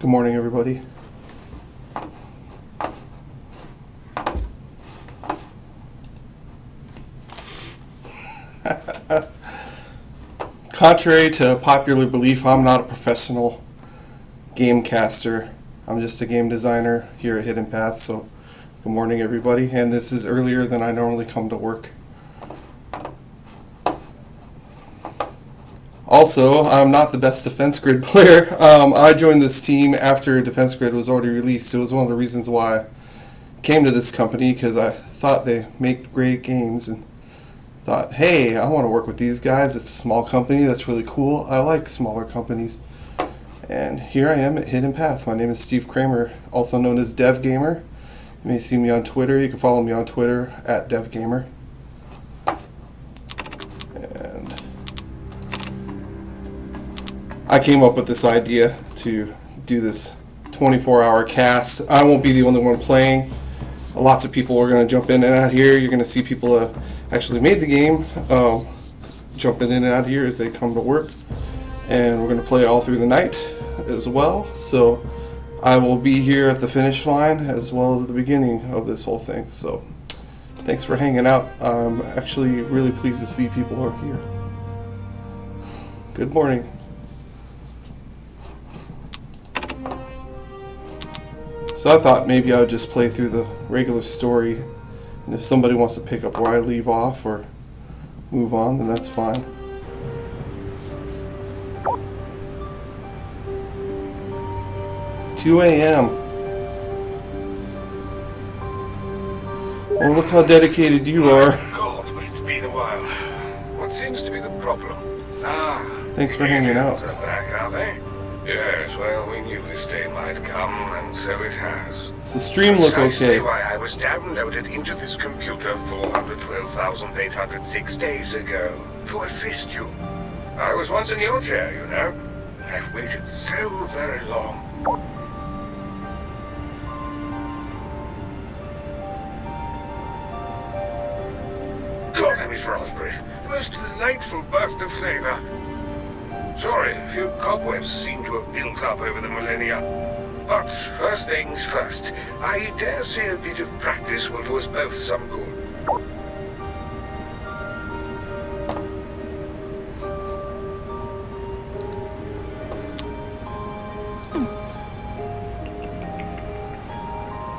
Good morning, everybody. Contrary to popular belief, I'm not a professional game caster. I'm just a game designer here at Hidden Path. So, good morning, everybody. And this is earlier than I normally come to work. Also, I'm not the best Defense Grid player. I joined this team after Defense Grid was already released. It was one of the reasons why I came to this company, because I thought they make great games and thought, hey, I want to work with these guys. It's a small company. That's really cool. I like smaller companies. And here I am at Hidden Path. My name is Steve Kramer, also known as DevGamer. You may see me on Twitter. You can follow me on Twitter at DevGamer. And I came up with this idea to do this 24-hour cast. I won't be the only one playing. Lots of people are going to jump in and out here. You're going to see people actually made the game jumping in and out here as they come to work. And we're going to play all through the night as well. So I will be here at the finish line as well as the beginning of this whole thing. So thanks for hanging out. I'm actually really pleased to see people are here. Good morning. So I thought maybe I would just play through the regular story, and if somebody wants to pick up where I leave off or move on, then that's fine. $2 a.m. Well, look how dedicated you are. God, but it's been a while. What seems to be the problem? Thanks for hanging out. Are back, are they? Yes, well, we knew this day might come, and so it has. Does the stream look okay? Why I was downloaded into this computer 412,806 days ago to assist you. I was once in your chair, you know. I've waited so very long. God, I miss raspberries. The most delightful burst of flavor. Sorry, a few cobwebs seem to have built up over the millennia. But first things first, I dare say a bit of practice will do us both some good.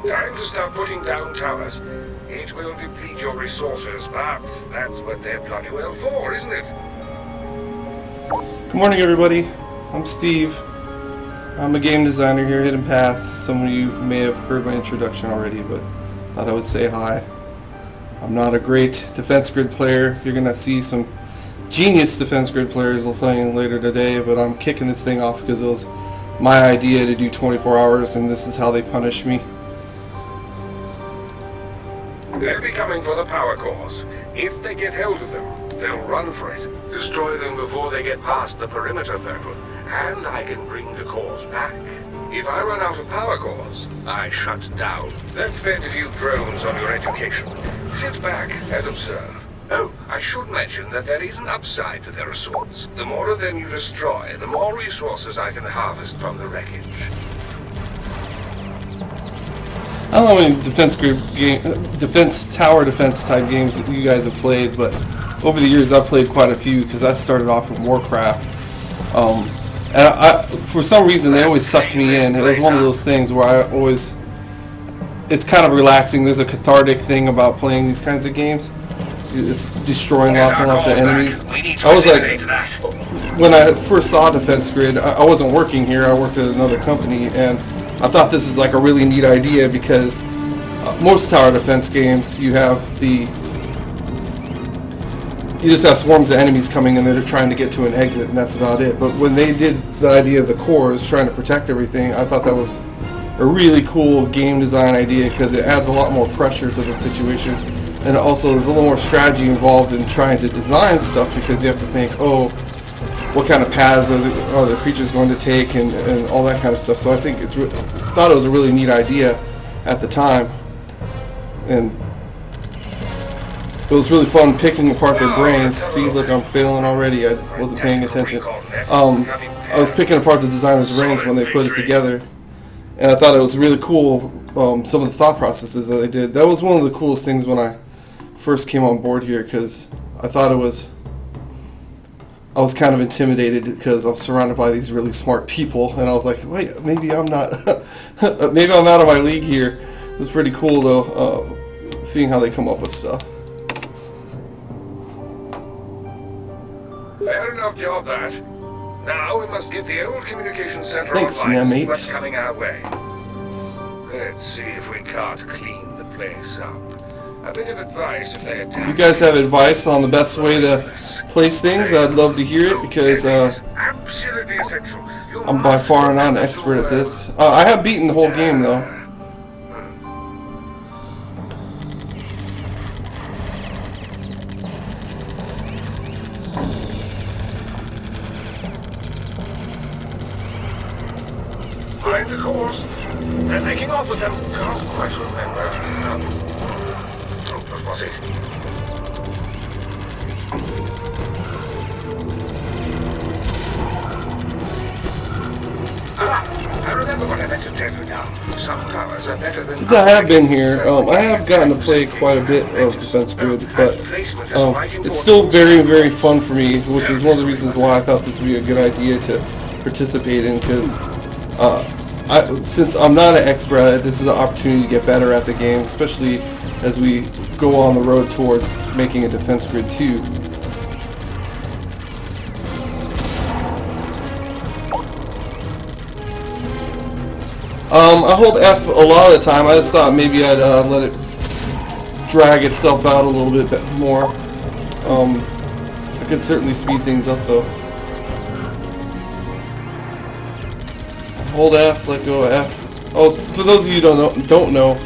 Time to start putting down towers. It will deplete your resources, but that's what they're bloody well for, isn't it? Good morning, everybody. I'm Steve. I'm a game designer here at Hidden Path. Some of you may have heard my introduction already, but thought I would say hi. I'm not a great Defense Grid player. You're going to see some genius Defense Grid players playing later today, but I'm kicking this thing off because it was my idea to do 24 hours, and this is how they punish me. They'll be coming for the power cores. If they get hold of them, they'll run for it. Destroy them before they get past the perimeter, though, and I can bring the cores back. If I run out of power cores, I shut down. Let's spend a few drones on your education. Sit back and observe. Oh, I should mention that there is an upside to their assaults. The more of them you destroy, the more resources I can harvest from the wreckage. I don't know how many tower defense type games that you guys have played, but over the years I've played quite a few because I started off with Warcraft. And for some reason they always sucked me in. It was one of those things where it's kind of relaxing. There's a cathartic thing about playing these kinds of games. It's destroying lots and lots of enemies. I was like, when I first saw Defense Grid, I wasn't working here, I worked at another company, and I thought this was like a really neat idea because most tower defense games you just have swarms of enemies coming in there trying to get to an exit, and that's about it. But when they did the idea of the cores trying to protect everything, I thought that was a really cool game design idea because it adds a lot more pressure to the situation, and also there's a little more strategy involved in trying to design stuff because you have to think, oh, what kind of paths are the creatures going to take, and all that kind of stuff. So I think thought it was a really neat idea at the time, and it was really fun picking apart their brains. See, look, I'm failing already. I wasn't paying attention. I was picking apart the designer's brains when they put it together and I thought it was really cool. Some of the thought processes that they did. That was one of the coolest things when I first came on board here, because I thought I was kind of intimidated because I was surrounded by these really smart people, and I was like, wait, maybe I'm not, maybe I'm out of my league here. It was pretty cool though, seeing how they come up with stuff. Fair enough job, that. Now we must get the old communication center Thanks, online and see mate. what's coming our way. Let's see if we can't clean the place up. A bit of advice if they attack. You guys have advice on the best way to place things? I'd love to hear it, because absolutely essential. I'm by far not an expert at this. I have beaten the whole game though. Find the course. They're taking off with them. Can't quite remember. What was it? I remember what I meant to tell you now. Some towers are better than... Since I have been here, I have gotten to play quite a bit of Defense Grid, but it's still very, very fun for me, which is one of the reasons why I thought this would be a good idea to participate in, because since I'm not an expert at it, this is an opportunity to get better at the game, especially as we go on the road towards making a Defense Grid 2. I hold F a lot of the time. I just thought maybe I'd let it drag itself out a little bit more. I could certainly speed things up though. Hold F, let go of F. Oh, for those of you who don't know,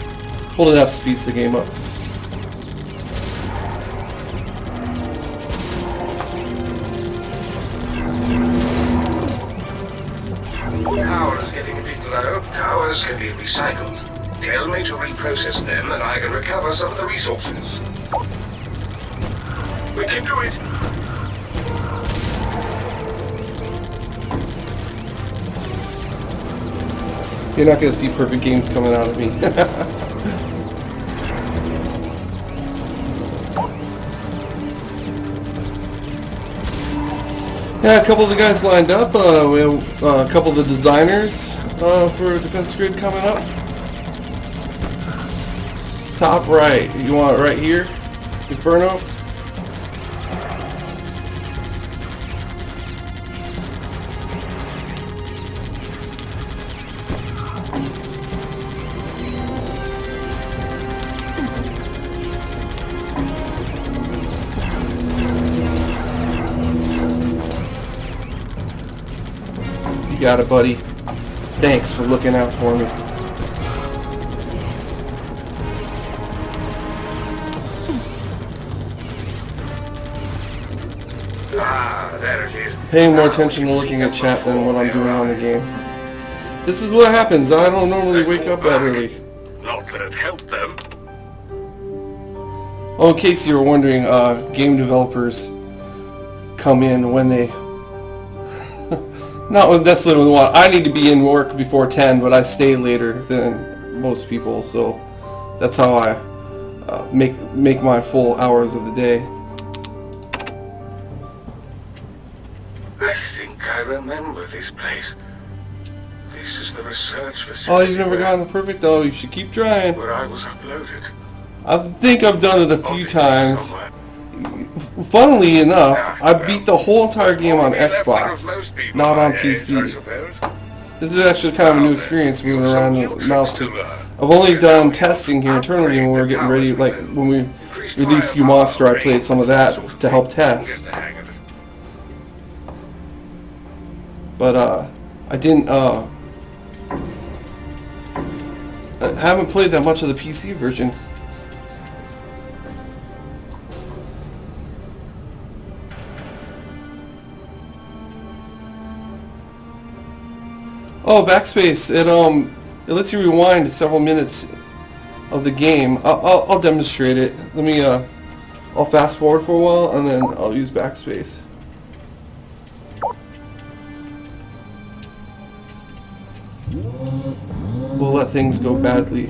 holding F speeds the game up. Power's getting a bit low. Towers can be recycled. Tell me to reprocess them and I can recover some of the resources. We can do it. You're not going to see perfect games coming out of me. Yeah, a couple of the guys lined up. We have a couple of the designers for Defense Grid coming up. Top right. You want it right here? Inferno? You got it, buddy. Thanks for looking out for me. There it is. Paying more attention to looking at chat than what I'm doing on the game. This is what happens. I don't normally wake up that early. Not that it helped them. Oh, in case you were wondering, game developers come in when they... Not necessarily when they want. I need to be in work before 10, but I stay later than most people, so that's how I make my full hours of the day. I think I remember this place. This is the research facility. Oh, you've never gotten the perfect? Oh, you should keep trying. Where I was uploaded. I think I've done it a few times. Funnily enough, I beat the whole entire game on Xbox, not on PC. This is actually kind of a new experience moving around with the mouse, because I've only done testing here internally when we were getting ready, like when we released You Monster, I played some of that to help test. But I didn't, I haven't played that much of the PC version. Oh, backspace. It lets you rewind several minutes of the game. I'll demonstrate it. Let me I'll fast forward for a while and then I'll use backspace. let things go badly.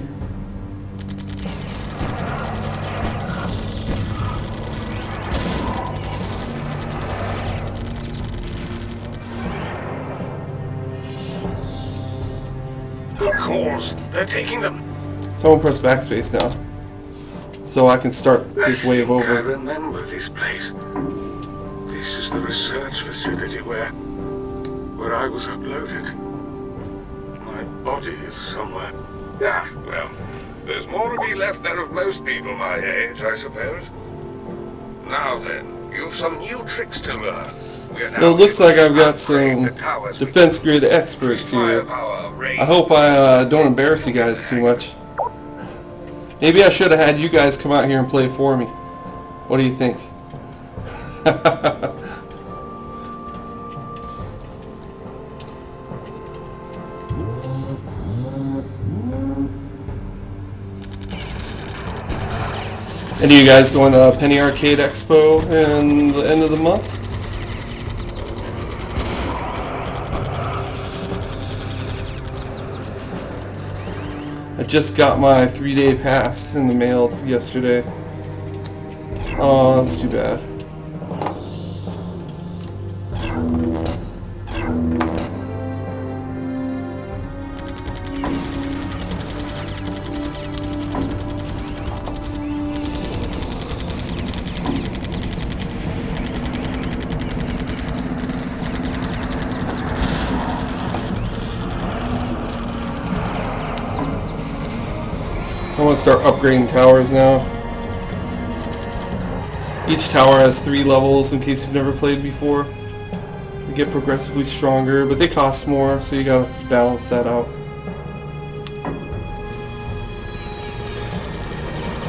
The cores, they're taking them. Someone press backspace now, so I can start this wave I over. remember this place. This is the research facility where I was uploaded. My body is somewhere. Ah, well, there's more to be left there of most people my age, I suppose. Now then, you've some new tricks to learn. So it looks like I've got some defense grid experts here. I hope I don't embarrass you guys too much. Maybe I should have had you guys come out here and play for me. What do you think? Any of you guys going to Penny Arcade Expo in the end of the month? I just got my 3-day pass in the mail yesterday. Oh, that's too bad. I want to start upgrading towers now. Each tower has 3 levels in case you've never played before. They get progressively stronger, but they cost more, so you gotta balance that out.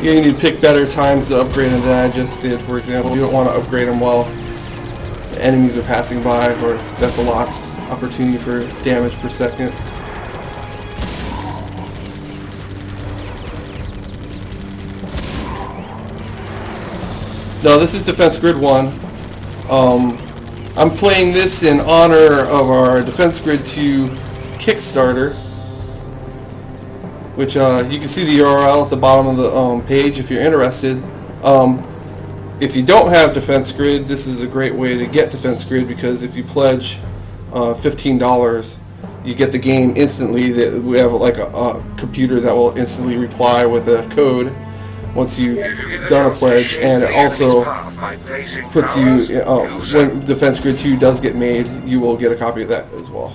You need to pick better times to upgrade them than I just did, for example. You don't want to upgrade them while the enemies are passing by, or that's a lost opportunity for damage per second. No, this is Defense Grid 1. I'm playing this in honor of our Defense Grid 2 Kickstarter, which you can see the URL at the bottom of the page if you're interested. If you don't have Defense Grid, this is a great way to get Defense Grid, because if you pledge $15, you get the game instantly. We have like a computer that will instantly reply with a code once you've done a pledge, and it also puts you, when Defense Grid 2 does get made, you will get a copy of that as well.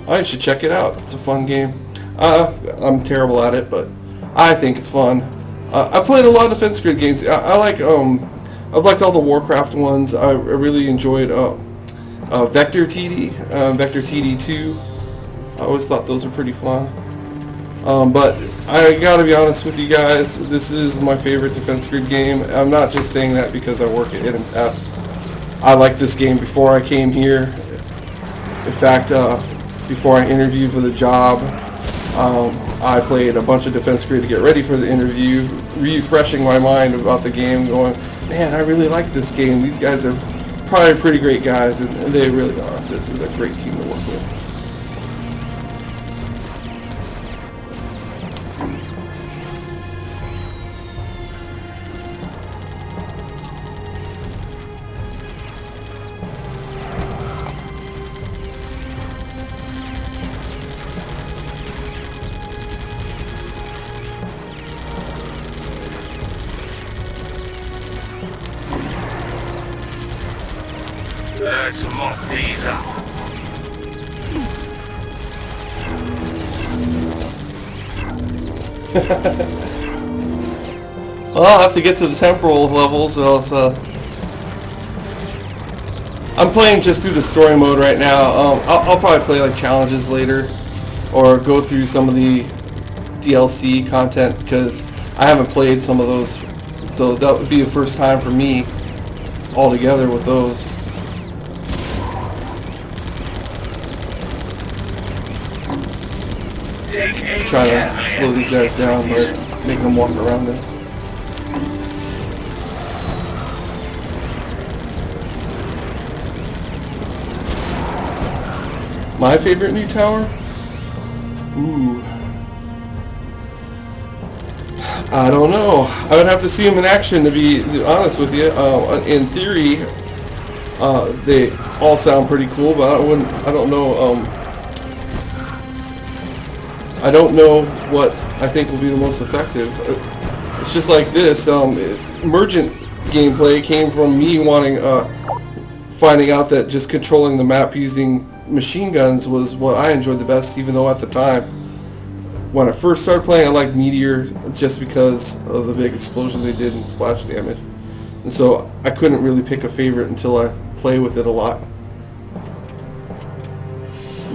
I should check it out. It's a fun game. I'm terrible at it, but I think it's fun. I played a lot of Defense Grid games. I've liked all the Warcraft ones. I really enjoyed Vector TD, Vector TD 2. I always thought those were pretty fun. But I gotta be honest with you guys, this is my favorite Defense Grid game. I'm not just saying that because I work at NMF. I liked this game before I came here. In fact, before I interviewed for the job, I played a bunch of Defense Grid to get ready for the interview, refreshing my mind about the game, going, man, I really like this game. These guys are probably pretty great guys, and they really are. This is a great team to work with. Let's mop these up. Well, I'll have to get to the temporal levels, or else, I'm playing just through the story mode right now. I'll probably play like challenges later, or go through some of the DLC content, because I haven't played some of those, so that would be the first time for me altogether with those. Try to slow these guys down by making them walk around this. My favorite new tower? Ooh. I don't know. I would have to see them in action, to be honest with you. In theory, they all sound pretty cool, but I don't know. I don't know what I think will be the most effective. It's just like this. Emergent gameplay came from me finding out that just controlling the map using machine guns was what I enjoyed the best, even though at the time, when I first started playing, I liked Meteor just because of the big explosions they did and splash damage. And so I couldn't really pick a favorite until I play with it a lot.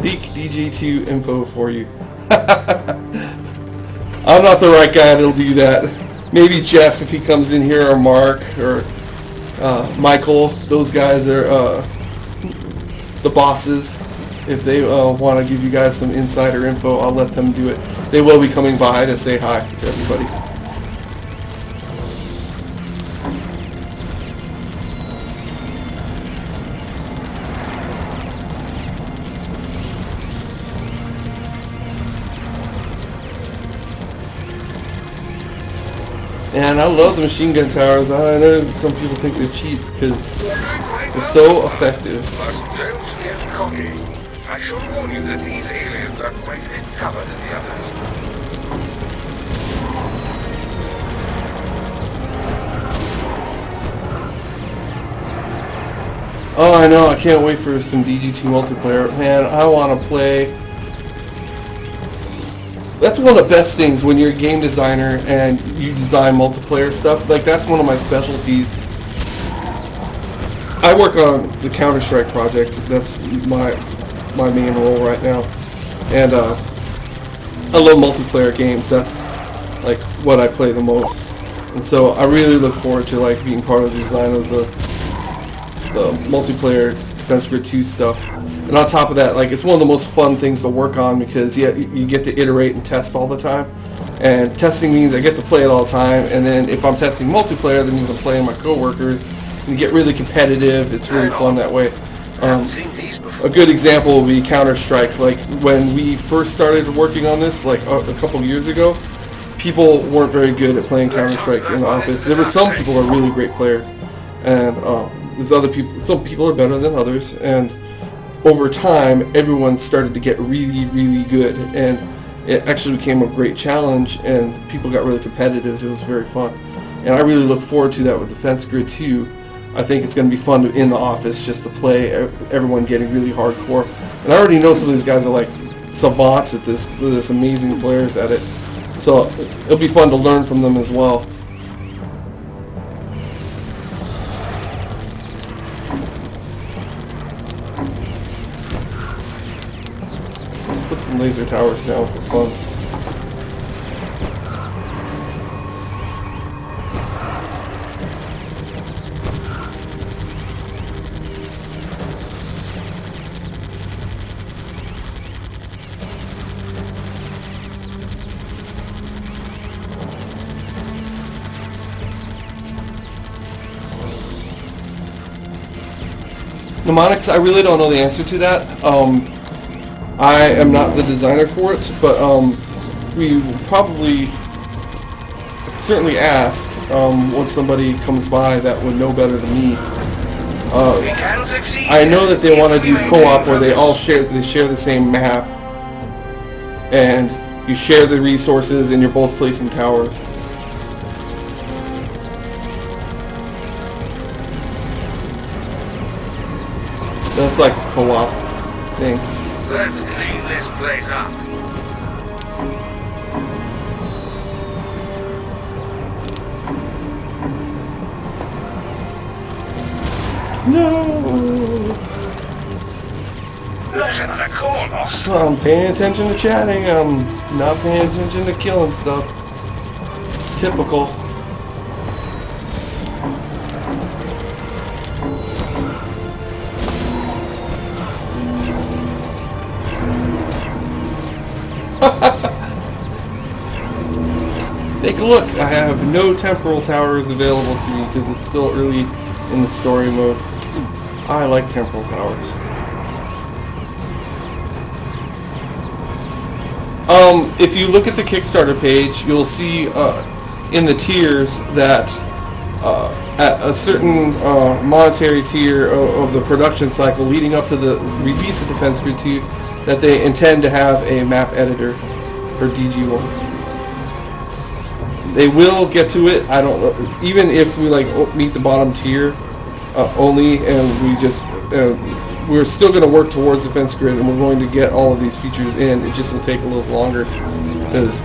Leak DG2 info for you. I'm not the right guy that'll do that. Maybe Jeff if he comes in here, or Mark, or Michael. Those guys are the bosses. If they want to give you guys some insider info, I'll let them do it. They will be coming by to say hi to everybody. And I love the machine gun towers. I know some people think they're cheap because they're so effective. But don't get cocky. I should warn you that these aliens are quite a bit tougher than the others. Oh, I know. I can't wait for some DG2 multiplayer. Man, I want to play. That's one of the best things when you're a game designer and you design multiplayer stuff. Like, that's one of my specialties. I work on the Counter-Strike project. That's my main role right now. And I love multiplayer games. That's like what I play the most. And so I really look forward to like being part of the design of the multiplayer Defense Grid 2 stuff. And on top of that, like, it's one of the most fun things to work on because you get to iterate and test all the time. And testing means I get to play it all the time. And then if I'm testing multiplayer, that means I'm playing my coworkers. And you get really competitive. It's really fun that way. A good example would be Counter-Strike. Like, when we first started working on this, like a couple years ago, people weren't very good at playing Counter-Strike in the office. There were some people who are really great players, and there's other people. Some people are better than others, and over time, everyone started to get really, really good, and it actually became a great challenge, and people got really competitive. It was very fun, and I really look forward to that with Defense Grid 2. I think it's going to be fun in the office just to play, everyone getting really hardcore. And I already know some of these guys are like savants at this. They're just amazing players at it. So it'll be fun to learn from them as well. Let's put some laser towers down for fun. Mnemonics, I really don't know the answer to that. I am not the designer for it, but we will probably certainly ask when somebody comes by that would know better than me. I know that they want to do co-op where they share the same map, and you share the resources, and you're both placing towers. That's like a co-op thing. Let's clean this place up. No! There's another core lost. I'm paying attention to chatting. I'm not paying attention to killing stuff. Typical. Take a look. I have no temporal towers available to me because it's still early in the story mode. I like temporal towers. If you look at the Kickstarter page, you'll see in the tiers that at a certain monetary tier of the production cycle leading up to the release of Defense Grid 2, that they intend to have a map editor for DG1. They will get to it. I don't know. Even if we meet the bottom tier only, and we're still going to work towards Defense Grid, and we're going to get all of these features in. It just will take a little longer because,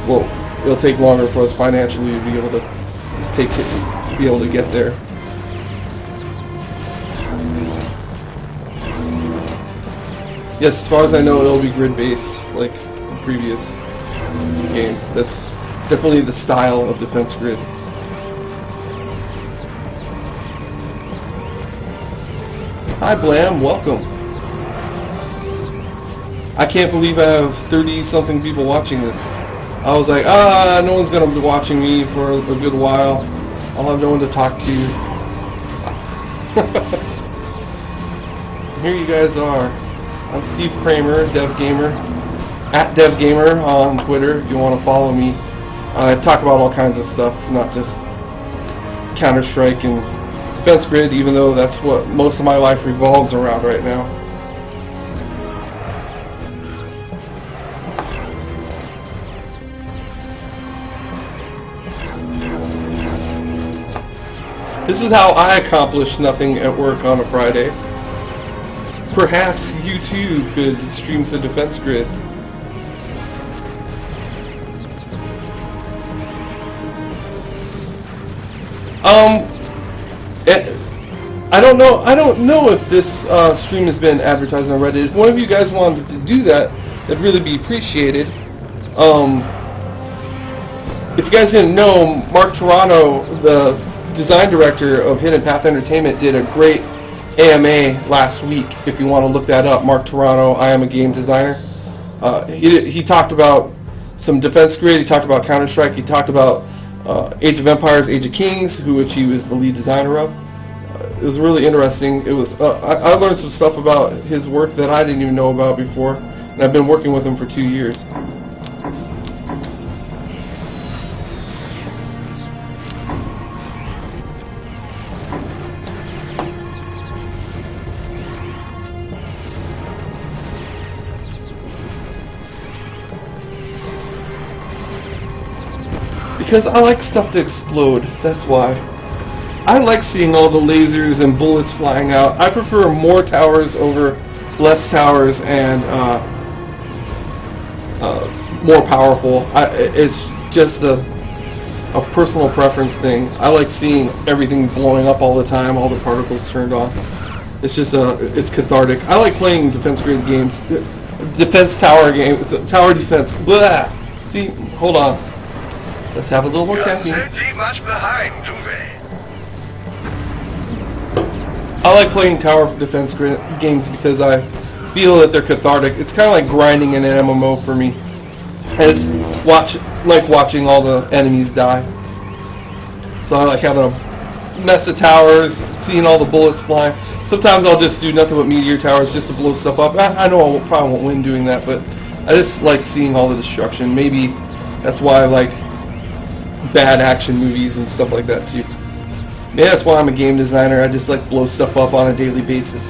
well, it'll take longer for us financially to be able to get there. Yes, as far as I know, it'll be grid-based like the previous game. That's definitely the style of Defense Grid. Hi Blam, welcome. I can't believe I have 30-something people watching this. I was like, no one's going to be watching me for a good while. I'll have no one to talk to. Here you guys are. I'm Steve Kramer, DevGamer, at DevGamer on Twitter if you want to follow me. I talk about all kinds of stuff, not just Counter-Strike and Defense Grid, even though that's what most of my life revolves around right now. This is how I accomplish nothing at work on a Friday. Perhaps you too could stream some Defense Grid. I don't know if this stream has been advertised on Reddit. If one of you guys wanted to do that, it'd really be appreciated. If you guys didn't know, Mark Toronto, the design director of Hidden Path Entertainment, did a great AMA last week. If you want to look that up, Mark Toronto, I am a game designer. He talked about some Defense Grid, he talked about Counter-Strike, he talked about Age of Empires, Age of Kings, which he was the lead designer of. It was really interesting. It was I learned some stuff about his work that I didn't even know about before, and I've been working with him for 2 years. Because I like stuff to explode, that's why. I like seeing all the lasers and bullets flying out. I prefer more towers over less towers and more powerful. It's just a personal preference thing. I like seeing everything blowing up all the time, all the particles turned off. It's just it's cathartic. I like playing Defense Grid games, defense tower games, tower defense. Blah. See, hold on. Let's have a little more caffeine. Leave much behind, do they? I like playing tower defense games because I feel that they're cathartic. It's kind of like grinding in an MMO for me. I just like watching all the enemies die. So I like having a mess of towers, seeing all the bullets fly. Sometimes I'll just do nothing but meteor towers just to blow stuff up. I know I probably won't win doing that, but I just like seeing all the destruction. Maybe that's why I like bad action movies and stuff like that too. Yeah, that's why I'm a game designer. I just like blow stuff up on a daily basis.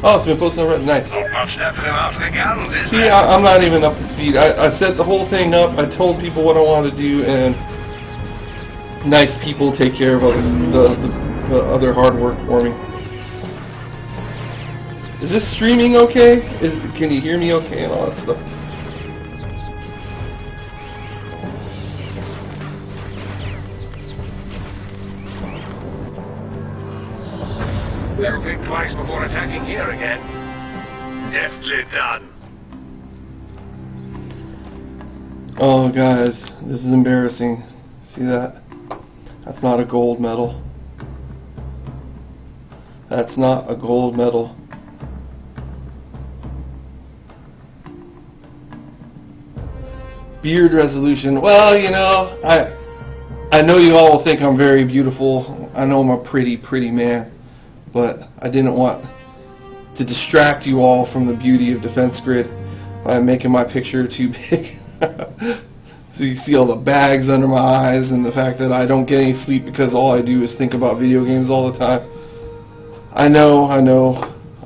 Oh, it's been posted on Reddit. Nice. See, I'm not even up to speed. I set the whole thing up. I told people what I wanted to do, and nice people take care of the other hard work for me. Is this streaming okay? Can you hear me okay and all that stuff? They'll think twice before attacking here again. Deftly done. Oh, guys, this is embarrassing. See that? That's not a gold medal. That's not a gold medal. Beard resolution. Well, you know, I know you all think I'm very beautiful. I know I'm a pretty man. But I didn't want to distract you all from the beauty of Defense Grid by making my picture too big. So you see all the bags under my eyes and the fact that I don't get any sleep because all I do is think about video games all the time. I know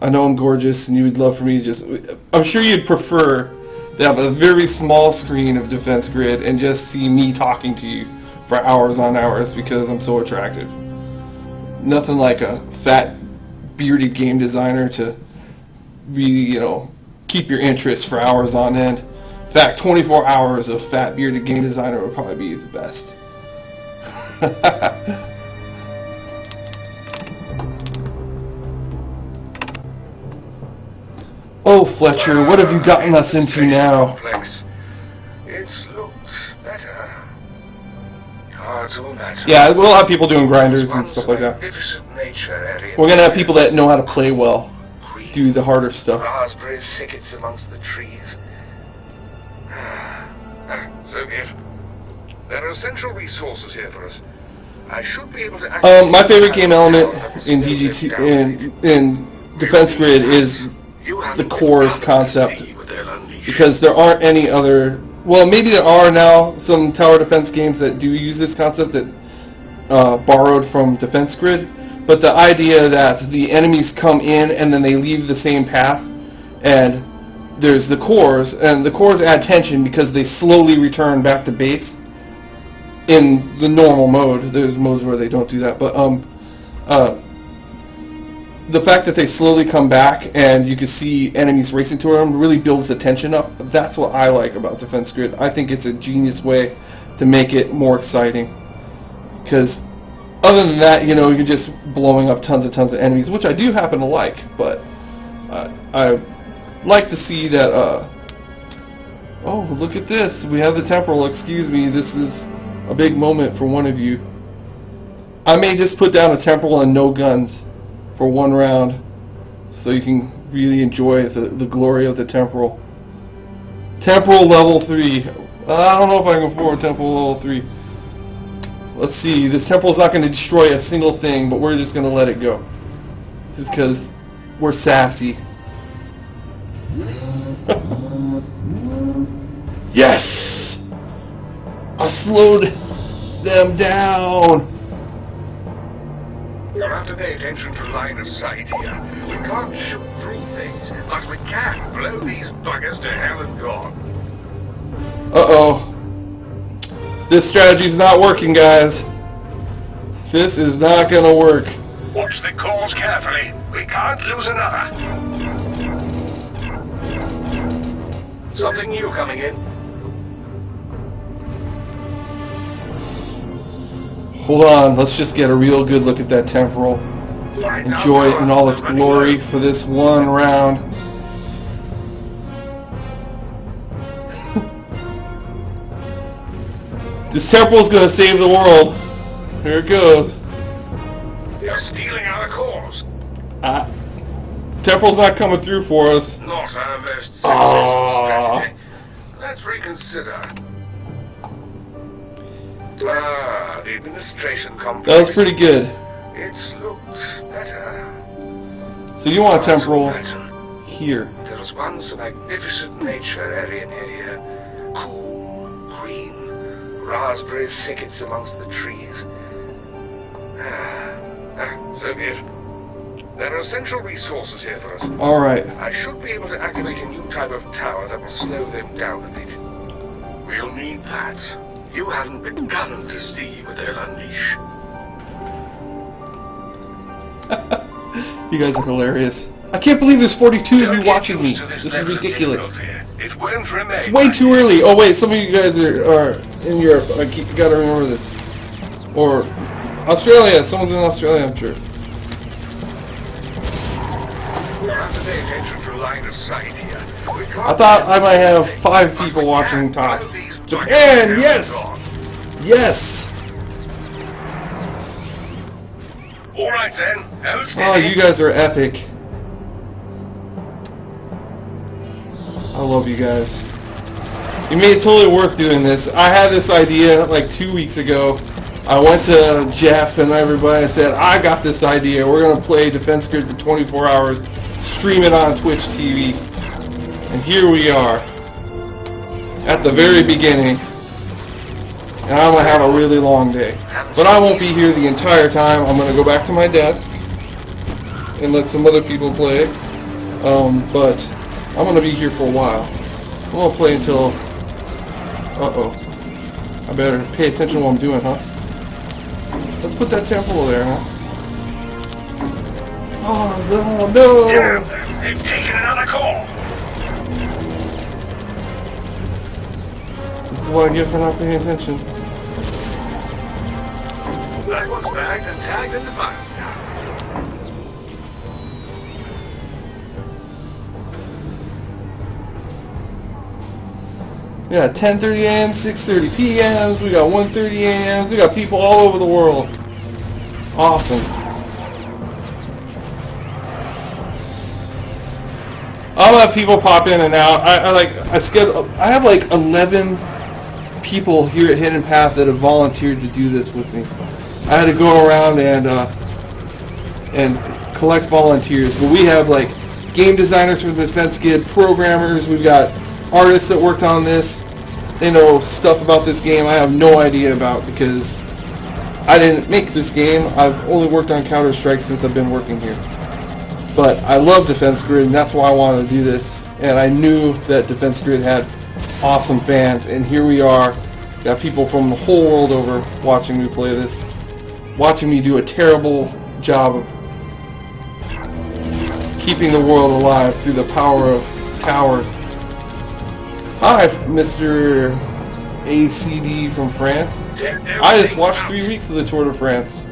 I'm gorgeous and you would love for me to just... I'm sure you'd prefer to have a very small screen of Defense Grid and just see me talking to you for hours on hours because I'm so attractive. Nothing like a fat, bearded game designer to really, keep your interest for hours on end. In fact, 24 hours of fat, bearded game designer would probably be the best. Oh, Fletcher, what have you gotten us into now? It's looked better. Hard to imagine. Yeah, we'll have people doing grinders and stuff like that. We're going to have people that know how to play well do the harder stuff. Raspberry thickets amongst the trees. So be it. There are essential resources here for us. I should be able to my favorite game element in DG2 in Defense Grid is the cores concept, because there aren't any other. Well, maybe there are now some tower defense games that do use this concept that borrowed from Defense Grid, but the idea that the enemies come in and then they leave the same path, and there's the cores, and the cores add tension because they slowly return back to base in the normal mode. There's modes where they don't do that, but the fact that they slowly come back and you can see enemies racing toward them really builds the tension up. That's what I like about Defense Grid. I think it's a genius way to make it more exciting, because other than that, you're just blowing up tons of enemies, which I do happen to like, but I like to see that, oh, look at this, we have the temporal. Excuse me, this is a big moment for one of you. I may just put down a temporal and no guns for one round, so you can really enjoy the glory of the temporal. Temporal level 3. I don't know if I can afford temporal level 3. Let's see, this temporal's not going to destroy a single thing, but we're just going to let it go. This is because we're sassy. Yes! I slowed them down! You'll have to pay attention to line of sight here. We can't shoot through things, but we can blow these buggers to hell and gone. Uh-oh. This strategy's not working, guys. This is not gonna work. Watch the cores carefully. We can't lose another. Something new coming in. Hold on, let's just get a real good look at that temporal. Enjoy it in all its glory for this one round. This temporal's gonna save the world. Here it goes. They're stealing our cores. Temporal's not coming through for us. Not our most successful strategy. Let's reconsider. The administration complex. That was pretty good. It's looked better. So you want a temporal here. There was once a magnificent nature area near here. Cool, green, raspberry thickets amongst the trees. So be it. There are essential resources here for us. Alright. I should be able to activate a new type of tower that will slow them down a bit. We'll need that. You haven't begun to see what they'll unleash. You guys are hilarious. I can't believe there's 42 of you watching me. This is ridiculous. It won't remain. It's way too early. Oh wait, some of you guys are in Europe. You gotta remember this. Or Australia. Someone's in Australia, I'm sure. We'll have to pay attention to line of sight here. I thought I might have 5 people watching tops. Japan, yes! Yes! Alright then, oh, you guys are epic. I love you guys. You made it totally worth doing this. I had this idea like 2 weeks ago. I went to Jeff and everybody and said, I got this idea. We're going to play Defense Grid for 24 hours stream it on Twitch TV. And here we are, at the very beginning. And I'm going to have a really long day. But I won't be here the entire time. I'm going to go back to my desk and let some other people play. But I'm going to be here for a while. I'm going to play until... Uh-oh. I better pay attention to what I'm doing, huh? Let's put that temple there, huh? Oh, no! Yeah, they've taken another call. This is what I get for not paying attention. That one's bagged and tagged in the files now. We got 10:30 a.m., 6:30 p.m., we got 1:30 a.m., we got people all over the world. It's awesome. I'll have people pop in and out. I have like 11 people here at Hidden Path that have volunteered to do this with me. I had to go around and collect volunteers. But we have like game designers from the Defense Grid, programmers, we've got artists that worked on this. They know stuff about this game I have no idea about because I didn't make this game. I've only worked on Counter-Strike since I've been working here. But I love Defense Grid, and that's why I wanted to do this. And I knew that Defense Grid had awesome fans, and here we are. Got people from the whole world over watching me play this, watching me do a terrible job of keeping the world alive through the power of towers. Hi, Mr. ACD from France. I just watched 3 weeks of the Tour de France.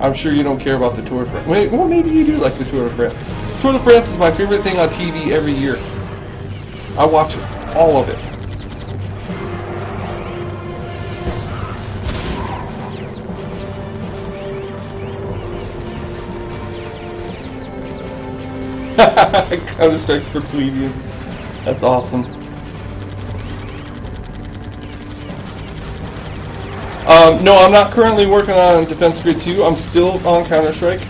I'm sure you don't care about the Tour de France. Wait, well, maybe you do like the Tour de France. Tour de France is my favorite thing on TV every year. I watch all of it. Counter-Strike's for plebeians. That's awesome. No, I'm not currently working on Defense Grid 2. I'm still on Counter-Strike.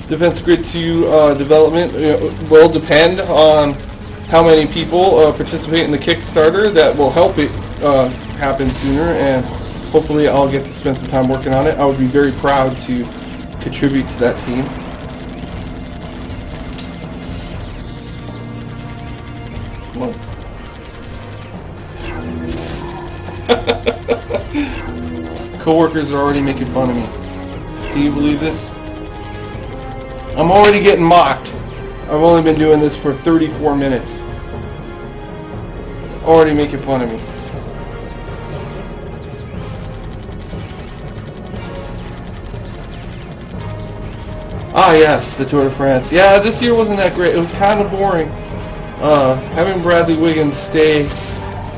Defense Grid 2 development will depend on how many people participate in the Kickstarter. That will help it happen sooner, and hopefully I'll get to spend some time working on it. I would be very proud to contribute to that team. Come on. Coworkers are already making fun of me. Can you believe this? I'm already getting mocked. I've only been doing this for 34 minutes. Already making fun of me. Ah yes, the Tour de France. Yeah, this year wasn't that great. It was kind of boring. Having Bradley Wiggins stay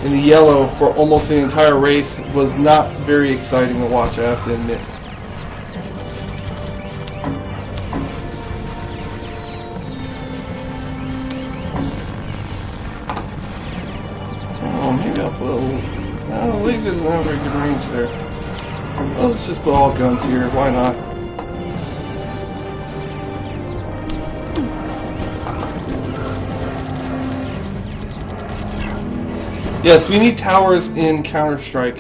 in the yellow for almost the entire race was not very exciting to watch, I have to admit. Oh, maybe I'll put a little... No, lasers don't have very good range there. Well, let's just put all guns here, why not? Yes, we need towers in Counter-Strike,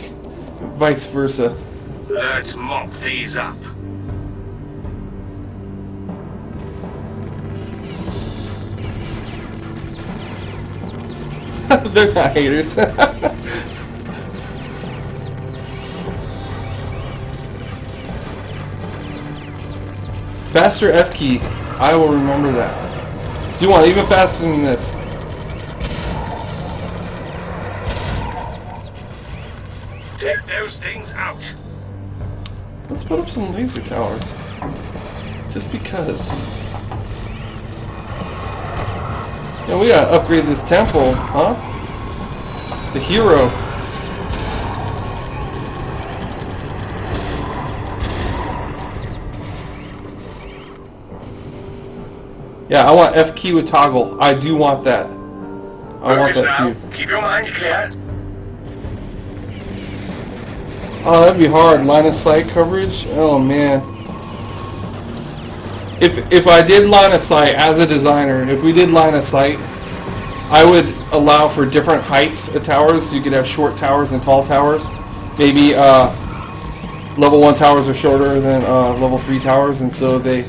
vice versa. Let's mop these up. They're not haters. Faster F key. I will remember that. So you want even faster than this. Take those things out. Let's put up some laser towers. Just because. Yeah, we gotta upgrade this temple, huh? The hero. Yeah, I want F key with toggle. I do want that. I want that too. Keep your mind clear. Oh, that'd be hard. Line of sight coverage? Oh, man. if I did line of sight as a designer, if we did line of sight, I would allow for different heights of towers. So you could have short towers and tall towers. Maybe level 1 towers are shorter than level 3 towers, and so they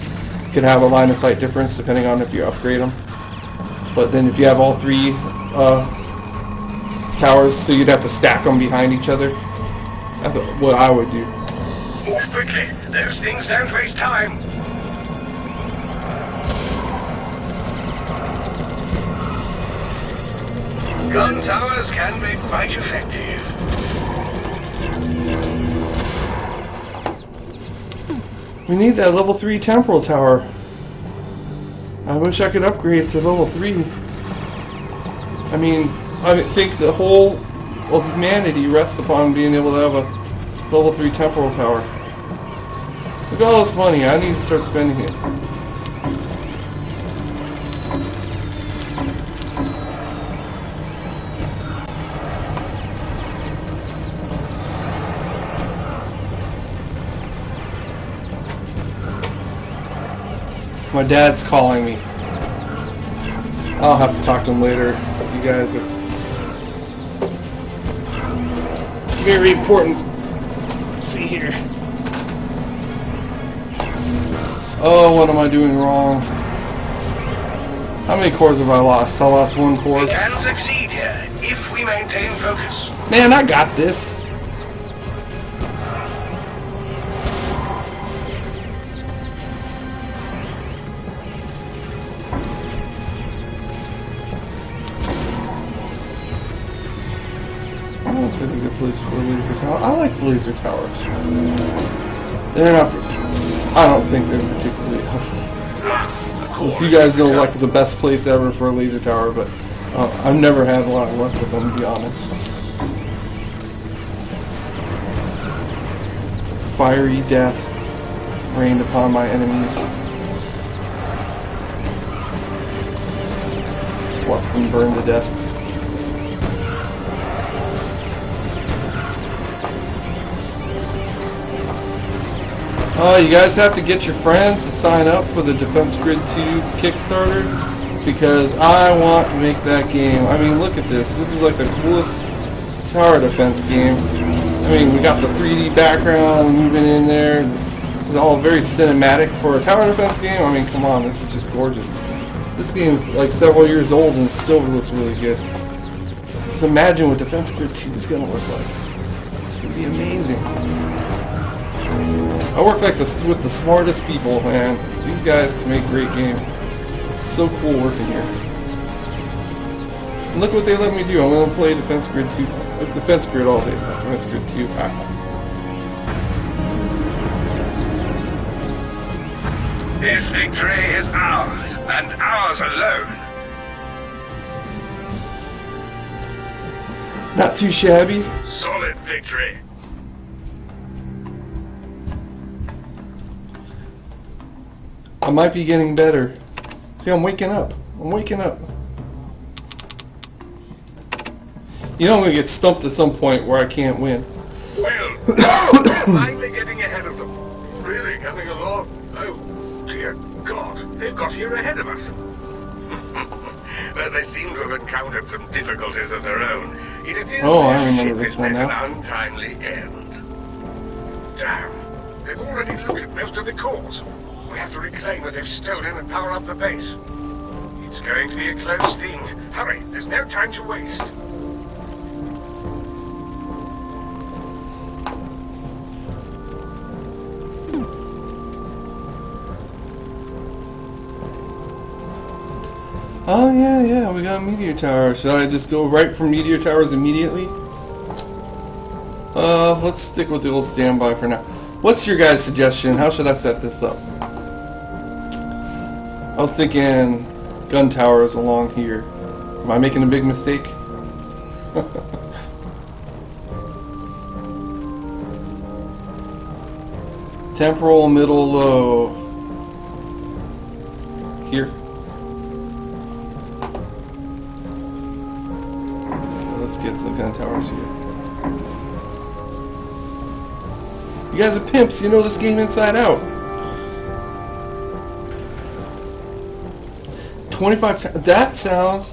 could have a line of sight difference depending on if you upgrade them. But then if you have all 3 towers, so you'd have to stack them behind each other. That's what I would do. Move quickly. Those things don't waste time. Gun towers can be quite effective. We need that level 3 temporal tower. I wish I could upgrade to level 3. I mean, I think the whole of humanity rests upon being able to have a level 3 temporal tower. Look at all this money. I need to start spending it. My dad's calling me. I'll have to talk to him later. You guys are very important. Let's see here. Oh, what am I doing wrong? How many cores have I lost? I lost 1 core. We can succeed here if we maintain focus. Man, I got this. That's a good place for a laser tower. I like laser towers. They're not. I don't think they're particularly helpful. You guys know, like the best place ever for a laser tower, but I've never had a lot of luck with them, to be honest. Fiery death rained upon my enemies. Just watch them burn to death. You guys have to get your friends to sign up for the Defense Grid 2 Kickstarter, because I want to make that game. I mean, look at this. This is like the coolest tower defense game. I mean, we got the 3D background moving in there. This is all very cinematic for a tower defense game. I mean, come on, this is just gorgeous. This game is like several years old and still looks really good. Just imagine what Defense Grid 2 is going to look like. It's going to be amazing. I work like with the smartest people, man. These guys can make great games. It's so cool working here. And look what they let me do. I'm going to play Defense Grid 2, Defense Grid all day. Defense Grid 2. This victory is ours, and ours alone. Not too shabby. Solid victory. I might be getting better. See, I'm waking up. I'm waking up. You know I'm going to get stumped at some point where I can't win. Well, finally getting ahead of them. Really coming along. Oh, dear God. They've got here ahead of us. But they seem to have encountered some difficulties of their own. It appears I remember their this ship one has met now. an untimely end. Damn. They've already looted most of the cores. We have to reclaim what they've stolen and power up the base. It's going to be a close thing. Hurry, there's no time to waste. Oh, yeah, we got Meteor Tower. Should I just go right for Meteor Towers immediately? Let's stick with the old standby for now. What's your guys' suggestion? How should I set this up? I was thinking gun towers along here. Am I making a big mistake? Temporal, middle, low. Here. Let's get some gun towers here. You guys are pimps. You know this game inside out. 25. That sounds.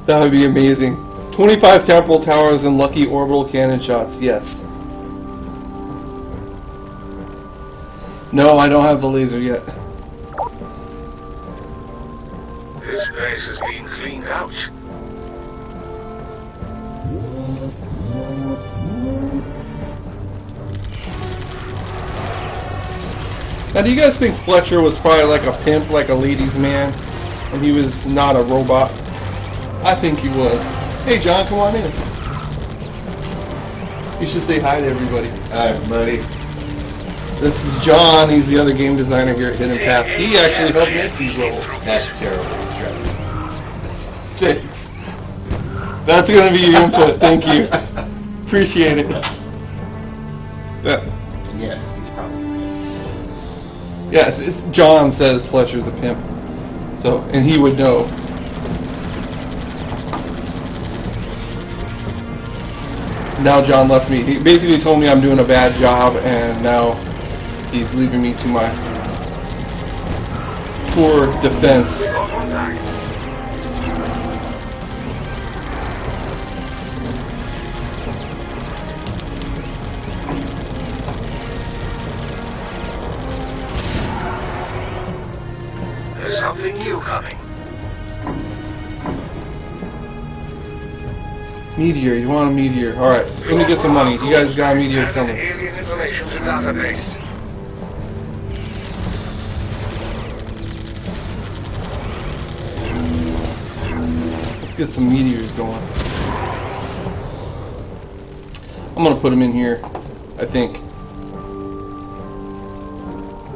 That would be amazing. 25 temporal towers and lucky orbital cannon shots. Yes. No, I don't have the laser yet. This place has been cleaned out. Now, do you guys think Fletcher was probably like a pimp, like a ladies' man, and he was not a robot? I think he was. Hey, John, come on in. You should say hi to everybody. Hi, buddy. This is John. He's the other game designer here at Hidden Path. He actually helped make these levels. That's terrible. Strategy. Thanks. That's going to be your input. Thank you. Appreciate it. Yeah. Yes, he's probably. Yes, it's John says Fletcher's a pimp. So, and he would know. Now John left me. He basically told me I'm doing a bad job, and now he's leaving me to my poor defense. There's something new coming. Meteor, you want a meteor? Alright, let me get some money. You guys got a meteor coming. Alien information to database. Let's get some meteors going. I'm gonna put them in here, I think.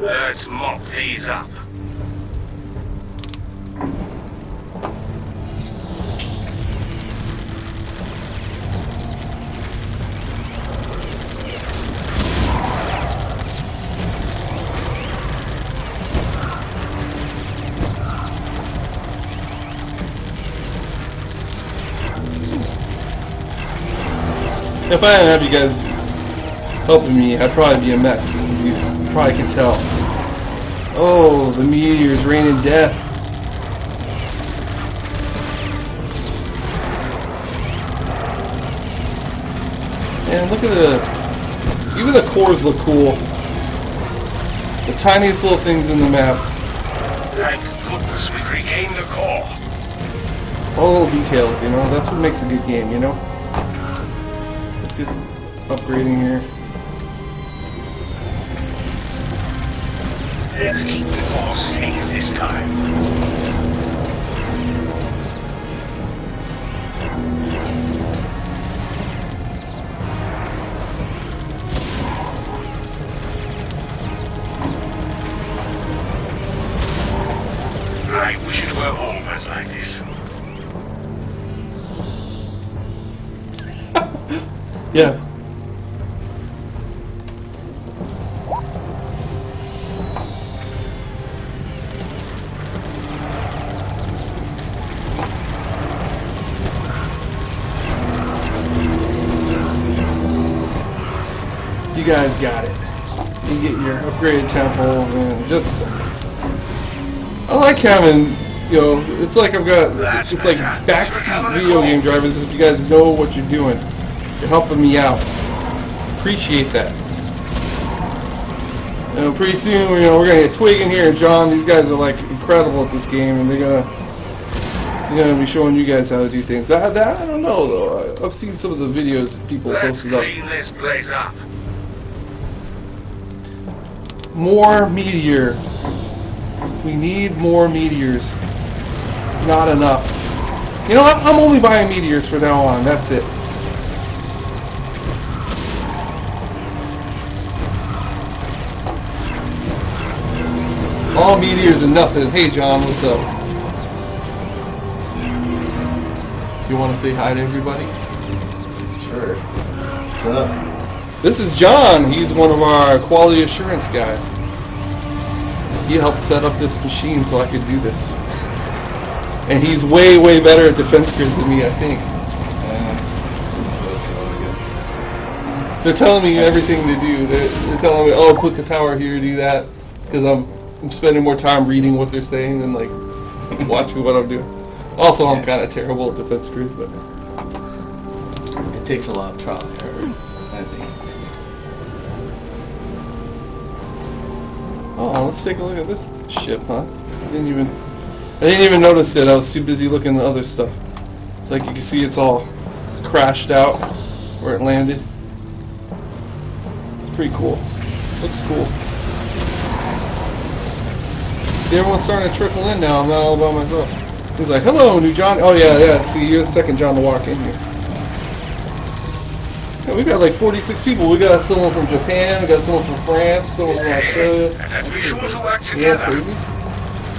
Let's mop these up. If I didn't have you guys helping me, I'd probably be a mess, as you probably can tell. Oh, the meteors raining death. And look at even the cores look cool. The tiniest little things in the map. Thank goodness we've regained the core. All little details, you know, that's what makes a good game, you know? Let's get upgrading here. Let's keep the core safe this time. I wish it were always like this. Yeah. You guys got it. You get your upgraded temple and just... I like having, you know, it's like I've got, it's like backseat video game drivers if you guys know what you're doing. You're helping me out. Appreciate that. You know, pretty soon, you know, we're gonna get Twig in here and John. These guys are like incredible at this game, and they're gonna be showing you guys how to do things. That I don't know though. I've seen some of the videos people posted up. Let's clean this place up. More meteor. We need more meteors. Not enough. You know what? I'm only buying meteors from now on. That's it. All meteors and nothing. Hey, John, what's up? You want to say hi to everybody? Sure. What's up? This is John. He's one of our quality assurance guys. He helped set up this machine so I could do this. And he's way, way better at defense grid than me, I think. So, I guess. They're telling me everything to do. They're telling me, oh, put the tower here, do that, because I'm spending more time reading what they're saying than like watching what I'm doing. Also, I'm kind of terrible at defense grid, but It takes a lot of trial and error, I think. oh, let's take a look at this ship, huh? I didn't even notice it. I was too busy looking at other stuff. It's like you can see it's all crashed out where it landed. It's pretty cool. Looks cool. See, everyone's starting to trickle in now. I'm not all by myself. He's like, hello, new John. Oh, yeah. See, you're the second John to walk in here. Yeah, we got like 46 people. We got someone from Japan, we got someone from France, someone from Australia. And be sure to work Yeah, together. crazy.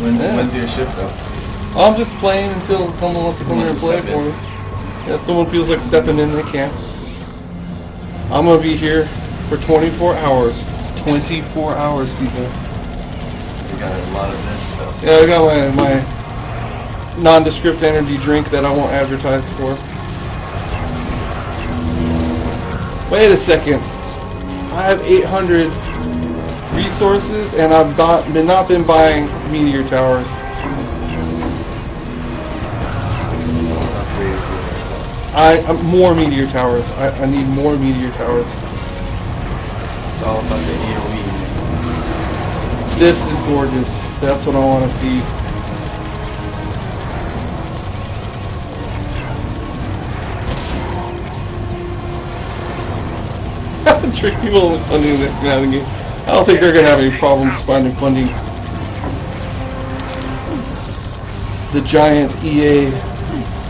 When's your shift though? I'm just playing until someone wants to come here and play for me. Yeah, someone feels like stepping in, they can. I'm going to be here for 24 hours. 24 hours, people. We got a lot of this stuff. Yeah, I got my nondescript energy drink that I won't advertise for. Wait a second. I have 800 resources and I've not been buying meteor towers. More meteor towers. I need more meteor towers. It's all about the AoE. This is gorgeous. That's what I want to see. Trick people on the next game. I don't think they're going to have any problems finding funding. The giant EA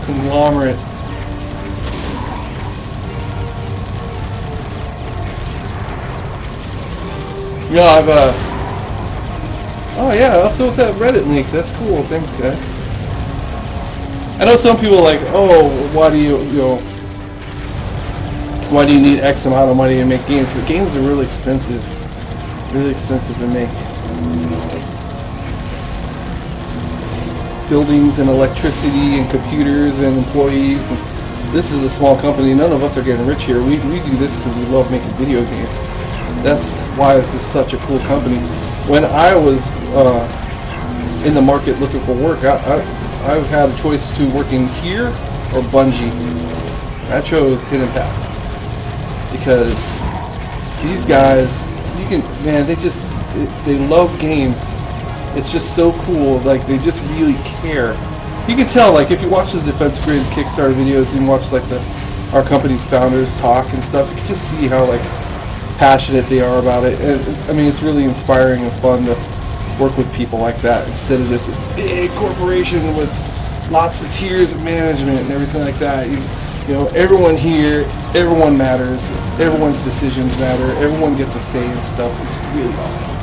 conglomerate. Yeah, oh yeah, I'll throw that Reddit link. That's cool. Thanks, guys. I know some people are like, oh, why do you need X amount of money to make games? But games are really expensive. Really expensive to make. Buildings and electricity and computers and employees. And this is a small company. None of us are getting rich here. We do this because we love making video games. That's why this is such a cool company. When I was in the market looking for work, I've had a choice to working here or Bungie. I chose Hidden Path because these guys, they love games. It's just so cool. Like, they just really care. You can tell, like, if you watch the Defense Grid Kickstarter videos and watch like our company's founders talk and stuff, you can just see how like passionate they are about it. And I mean, it's really inspiring and fun to work with people like that instead of just this big corporation with lots of tiers of management and everything like that. You know, everyone here, everyone matters. Everyone's decisions matter. Everyone gets a say in stuff. It's really awesome.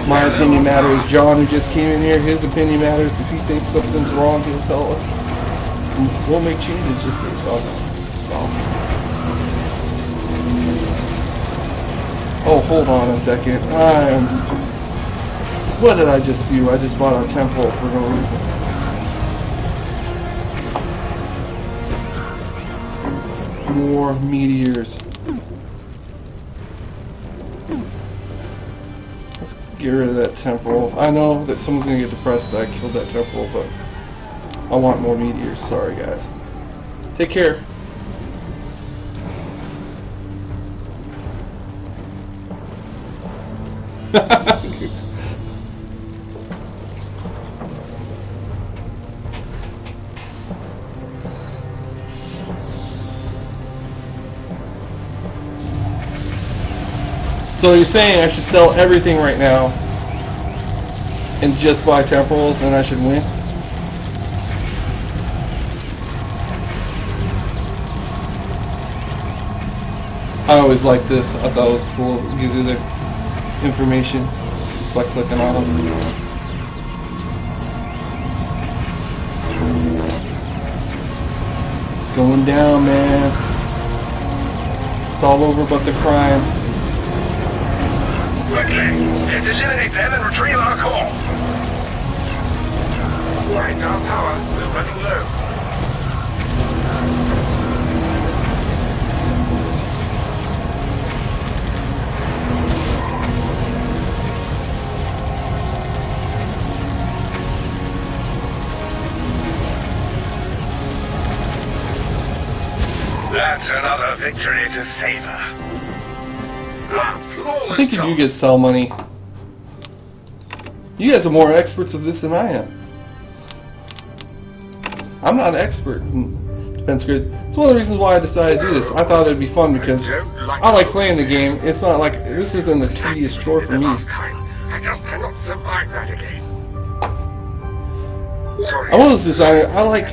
My opinion matters. John, who just came in here, his opinion matters. If he thinks something's wrong, he'll tell us. And we'll make changes just based on that. It's awesome. Oh, hold on a second. What did I just do? I just bought a temple for no reason. More meteors. Let's get rid of that temporal. I know that someone's going to get depressed that I killed that temporal, but I want more meteors. Sorry, guys. Take care. So you're saying I should sell everything right now and just buy temporals and I should win? I always liked this. I thought it was cool. It gives you the information just by clicking on them. It's going down, man. It's all over but the crime. Quickly, let's eliminate them and retrieve our core. Right, our power. We're running low. That's another victory to savor. I think you do get sell money. You guys are more experts of this than I am. I'm not an expert in defense grid. It's one of the reasons why I decided to do this. I thought it'd be fun because I like playing the game. It's not like this isn't a tedious chore for me. I just cannot survive that again. Sorry. I'm one of those designers. I like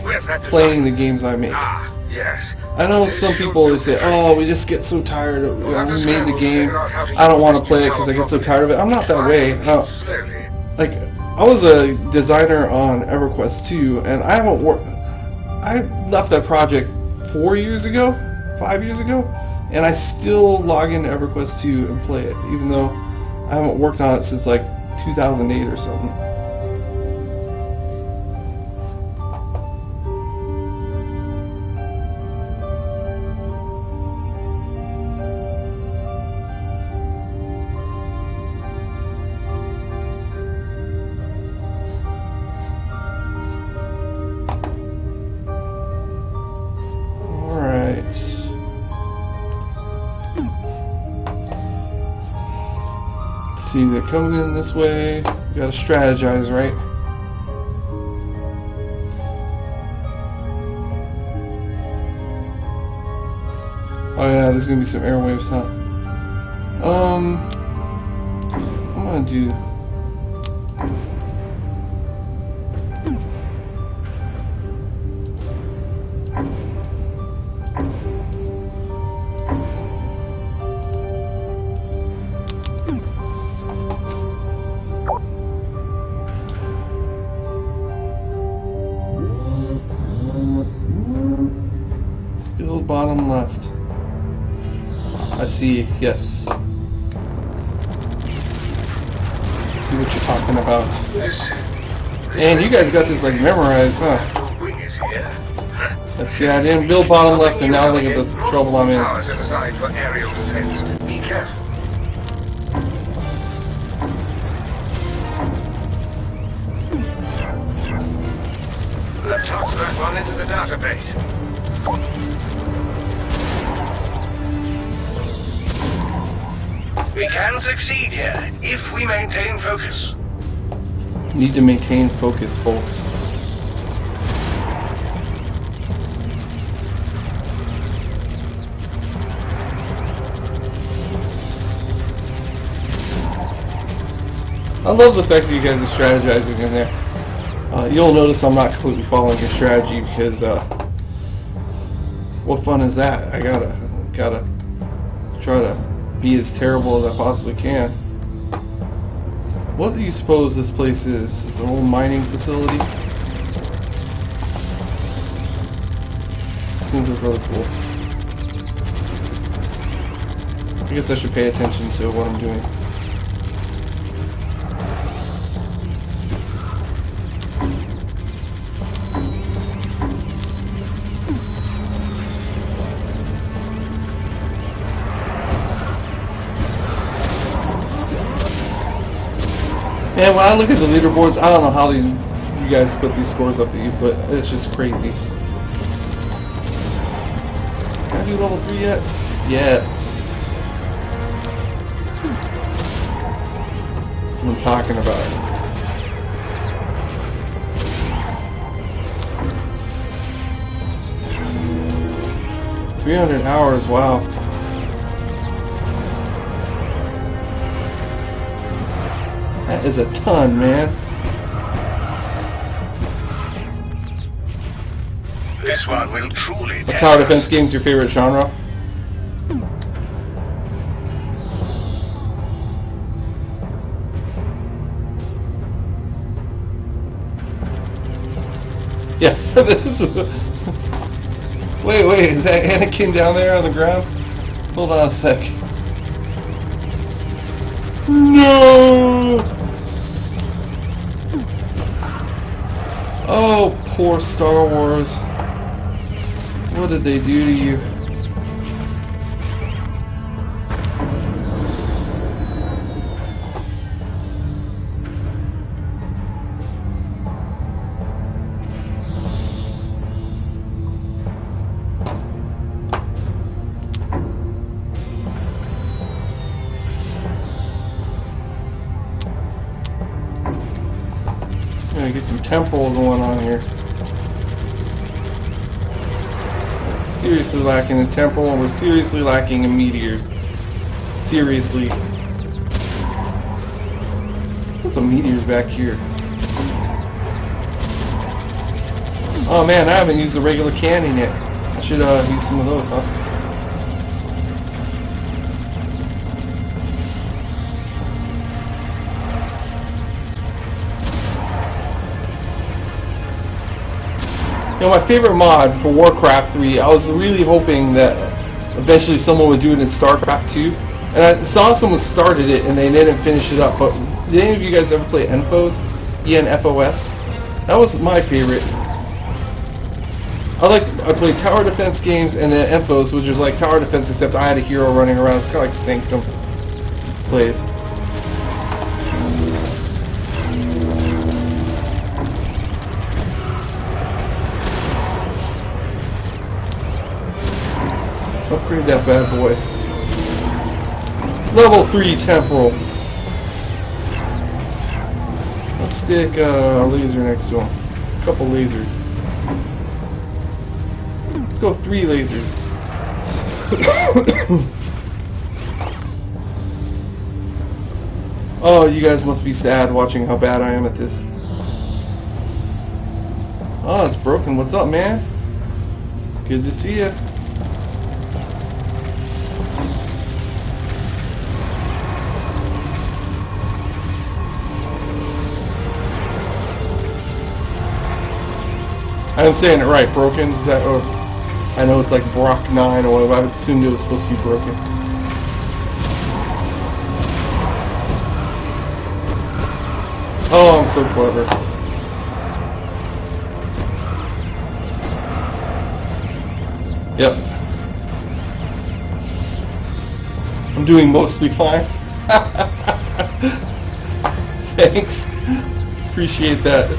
playing the games I make. Ah, yes. I know some people, they say, oh, we just get so tired of, we made the game, I don't want to play it because I get so tired of it. I'm not that way. Like, I was a designer on EverQuest 2, and I haven't worked, I left that project 4 years ago, 5 years ago, and I still log into EverQuest 2 and play it, even though I haven't worked on it since like 2008 or something. See, they're coming in this way. You gotta strategize, right? Oh yeah, there's gonna be some airwaves, huh? I'm gonna do. Bottom left. I see, yes. See what you're talking about. And you guys got this like memorized, huh? Let's see, I didn't build bottom left and now look at the trouble I'm in. Be careful. Let's toss that one into the database. We can succeed here if we maintain focus. Need to maintain focus, folks. I love the fact that you guys are strategizing in there. You'll notice I'm not completely following your strategy because what fun is that? I gotta try to be as terrible as I possibly can. What do you suppose this place is? Is it an old mining facility? Seems really cool. I guess I should pay attention to what I'm doing. And when I look at the leaderboards, I don't know how you guys put these scores up to you, but it's just crazy. Can I do level 3 yet? Yes. That's what I'm talking about. $300 hours, wow. That is a ton, man. This one will truly. A tower defense game's your favorite genre? Yeah, this is. Wait, is that Anakin down there on the ground? Hold on a sec. No! Oh, poor Star Wars. What did they do to you? Get some temporal going on here. Seriously lacking in temporal, and we're seriously lacking in meteors. Seriously. Let's put some meteors back here. Oh man, I haven't used the regular cannon yet. I should use some of those, huh? You know, my favorite mod for Warcraft 3, I was really hoping that eventually someone would do it in StarCraft 2. And I saw someone started it and they didn't finish it up. But did any of you guys ever play Enfos? E-N-F-O-S? That was my favorite. I played tower defense games and then Enfos, which was like tower defense except I had a hero running around. It's kind of like Sanctum plays. Upgrade that bad boy. Level 3 temporal. Let's stick a laser next to him. A couple lasers. Let's go 3 lasers. Oh, you guys must be sad watching how bad I am at this. Oh, it's broken. What's up, man? Good to see you. I'm saying it right, broken? Is that, or I know it's like Brock 9 or whatever, I assumed it was supposed to be broken. Oh, I'm so clever. Yep. I'm doing mostly fine. Thanks. Appreciate that.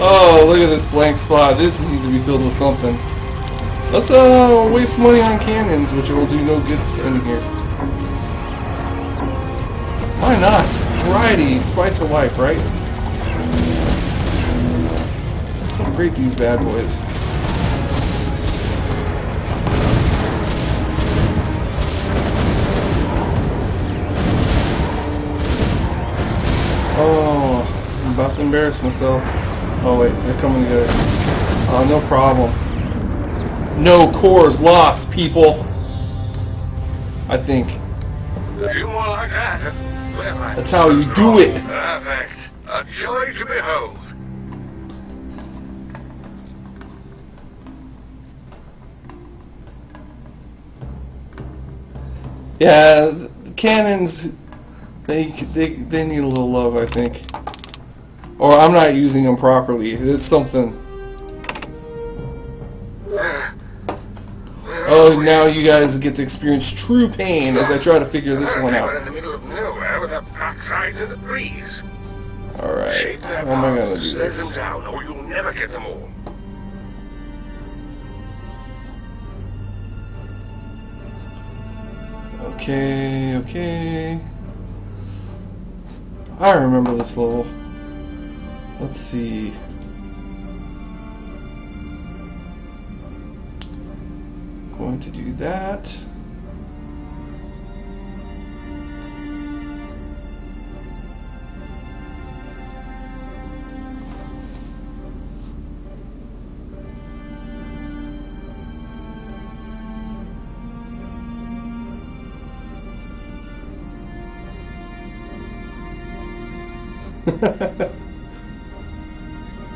Oh, look at this blank spot. This needs to be filled with something. Let's waste money on cannons, which will do no good in here. Why not? Variety, spice of life, right? Let's upgrade these bad boys. Oh, I'm about to embarrass myself. Oh wait, they're coming together. Oh, no problem. No cores lost, people. I think. A few more like that. That's how you do it. Perfect. A joy to behold. Yeah, the cannons, they need a little love, I think. Or I'm not using them properly. It's something. Oh, now you guys get to experience true pain as I try to figure this one out. In the middle of nowhere with a backside to the breeze. Alright, how am I going to do Slow this? them down, or you'll never get them all. Okay, okay. I remember this level. Let's see. Going to do that.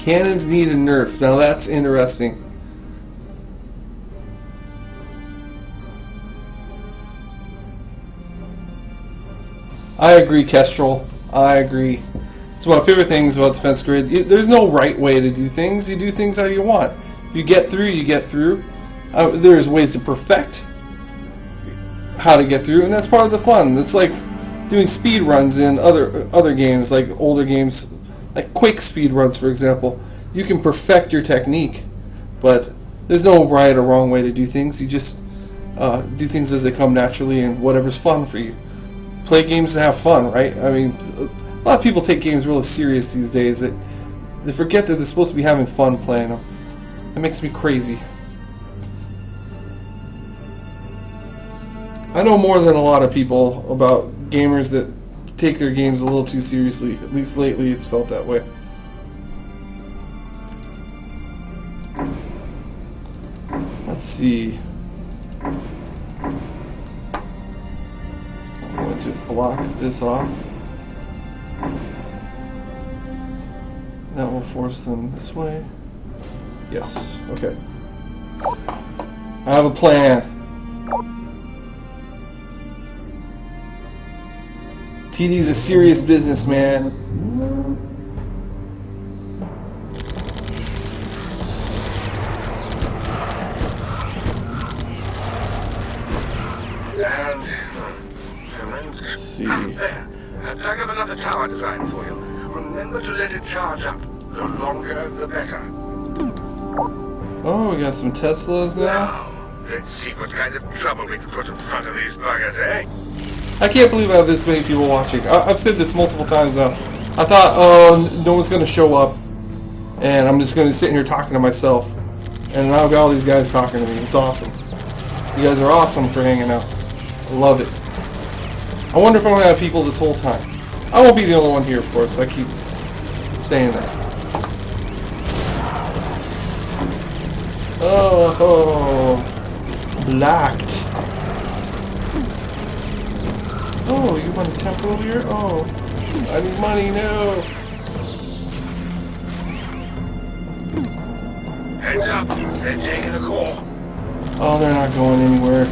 Cannons need a nerf. Now that's interesting. I agree, Kestrel. I agree. It's one of my favorite things about Defense Grid. There's no right way to do things. You do things how you want. If you get through, you get through. There's ways to perfect how to get through, and that's part of the fun. It's like doing speed runs in other games, like older games, like quick speed runs, for example. You can perfect your technique, but there's no right or wrong way to do things. You just do things as they come naturally and whatever's fun for you. Play games to have fun, right? I mean, A lot of people take games really serious these days. They forget that they're supposed to be having fun playing them. It makes me crazy. I know more than a lot of people about gamers that take their games a little too seriously. At least lately it's felt that way. Let's see. I'm going to block this off. That will force them this way. Yes, okay. I have a plan. TD's a serious business, man. Let's see. There. I have another tower designed for you. Remember to let it charge up. The longer, the better. Oh, we got some Teslas now. Now, let's see what kind of trouble we can put in front of these buggers, eh? I can't believe I have this many people watching. I've said this multiple times now. I thought, oh, no one's going to show up, and I'm just going to sit here talking to myself. And now I've got all these guys talking to me. It's awesome. You guys are awesome for hanging out. I love it. I wonder if I'm going to have people this whole time. I won't be the only one here, of course. I keep saying that. Oh, blocked. Oh, you want a temple over here? Oh, I need money, no. Heads up, they're taking a call. Oh, they're not going anywhere.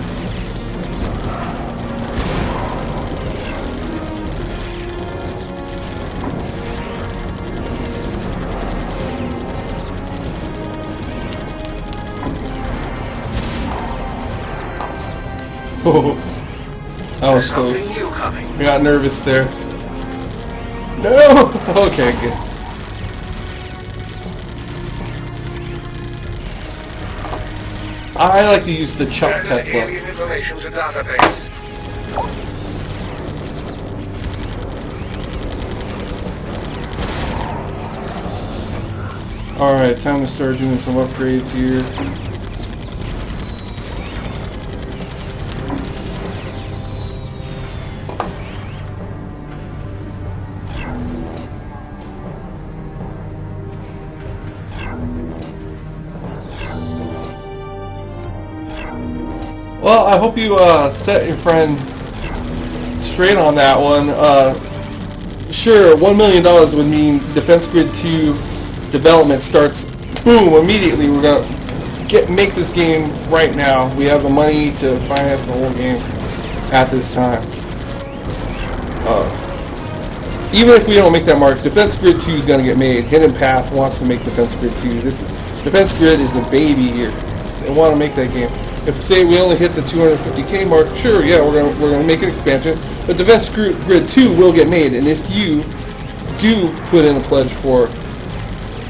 Oh, that was close. I got nervous there. No! Okay, good. I like to use the Chuck Tesla. Alien information to database. Alright, time to start doing some upgrades here. Well, I hope you set your friend straight on that one. Sure, $1 million would mean Defense Grid 2 development starts, boom, immediately. We're going to make this game right now. We have the money to finance the whole game at this time. Even if we don't make that mark, Defense Grid 2 is going to get made. Hidden Path wants to make Defense Grid 2. Defense Grid is the baby here. They want to make that game. If say we only hit the 250K mark, sure, yeah, we're gonna make an expansion. But Defense Grid 2 will get made, and if you do put in a pledge for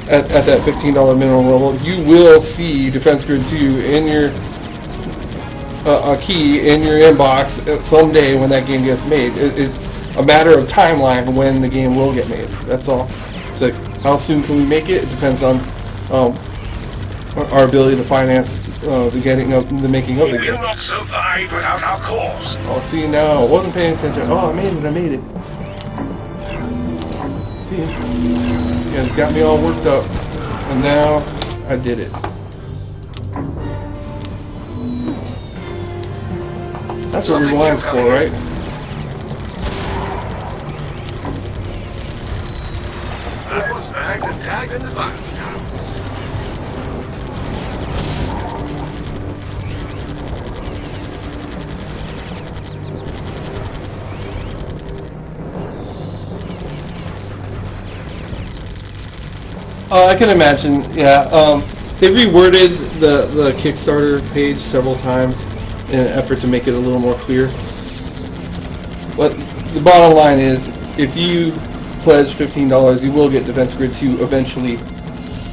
at that $15 minimum level, you will see Defense Grid 2 in your a key in your inbox someday when that game gets made. It's a matter of timeline when the game will get made. That's all. So how soon can we make it? It depends on our ability to finance the making of the game. We will not survive without our cause. Oh, see now, I wasn't paying attention. Oh, I made it. See, you guys got me all worked up, and now I did it. That's what rewind's for, right? I was bagged and tagged in the fire. I can imagine, yeah. They reworded the Kickstarter page several times in an effort to make it a little more clear. But the bottom line is, if you pledge $15, you will get Defense Grid 2 eventually.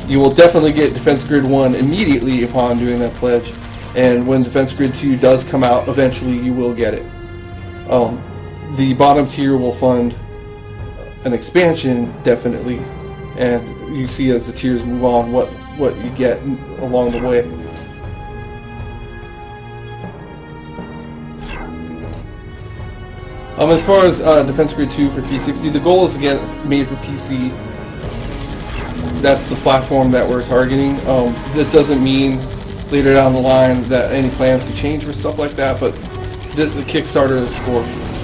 You will definitely get Defense Grid 1 immediately upon doing that pledge. And when Defense Grid 2 does come out, eventually you will get it. The bottom tier will fund an expansion, definitely. And you see as the tiers move on what you get along the way. As far as Defense Grid 2 for 360, the goal is to get it made for PC. That's the platform that we're targeting. That doesn't mean later down the line that any plans could change for stuff like that, but the Kickstarter is for PC.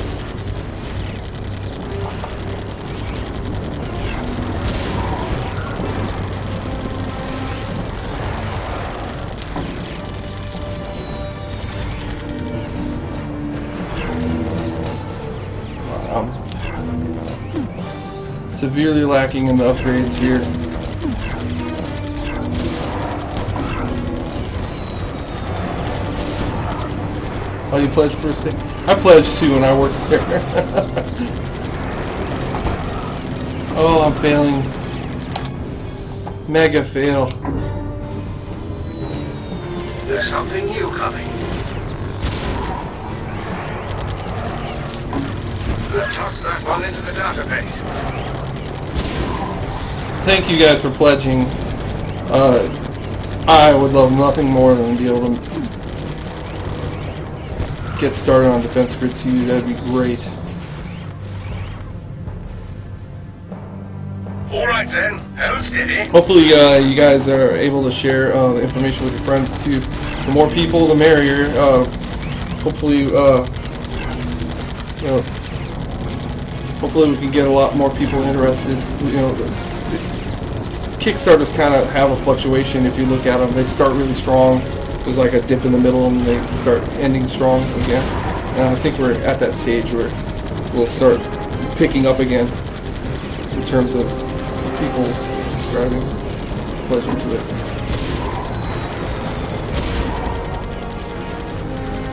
Severely lacking in the upgrades here. Oh, you pledged for a stay? I pledged too when I worked there. Oh, I'm failing. Mega fail. There's something new coming. Let's toss that one into the database. Thank you guys for pledging. I would love nothing more than to be able to get started on Defense Grid 2. That'd be great. Alright then, hold steady. Hopefully you guys are able to share the information with your friends too. The more people, the merrier. Hopefully, hopefully we can get a lot more people interested. Kickstarters kind of have a fluctuation if you look at them. They start really strong. There's like a dip in the middle and they start ending strong again. And I think we're at that stage where we'll start picking up again in terms of people subscribing, pledging to it.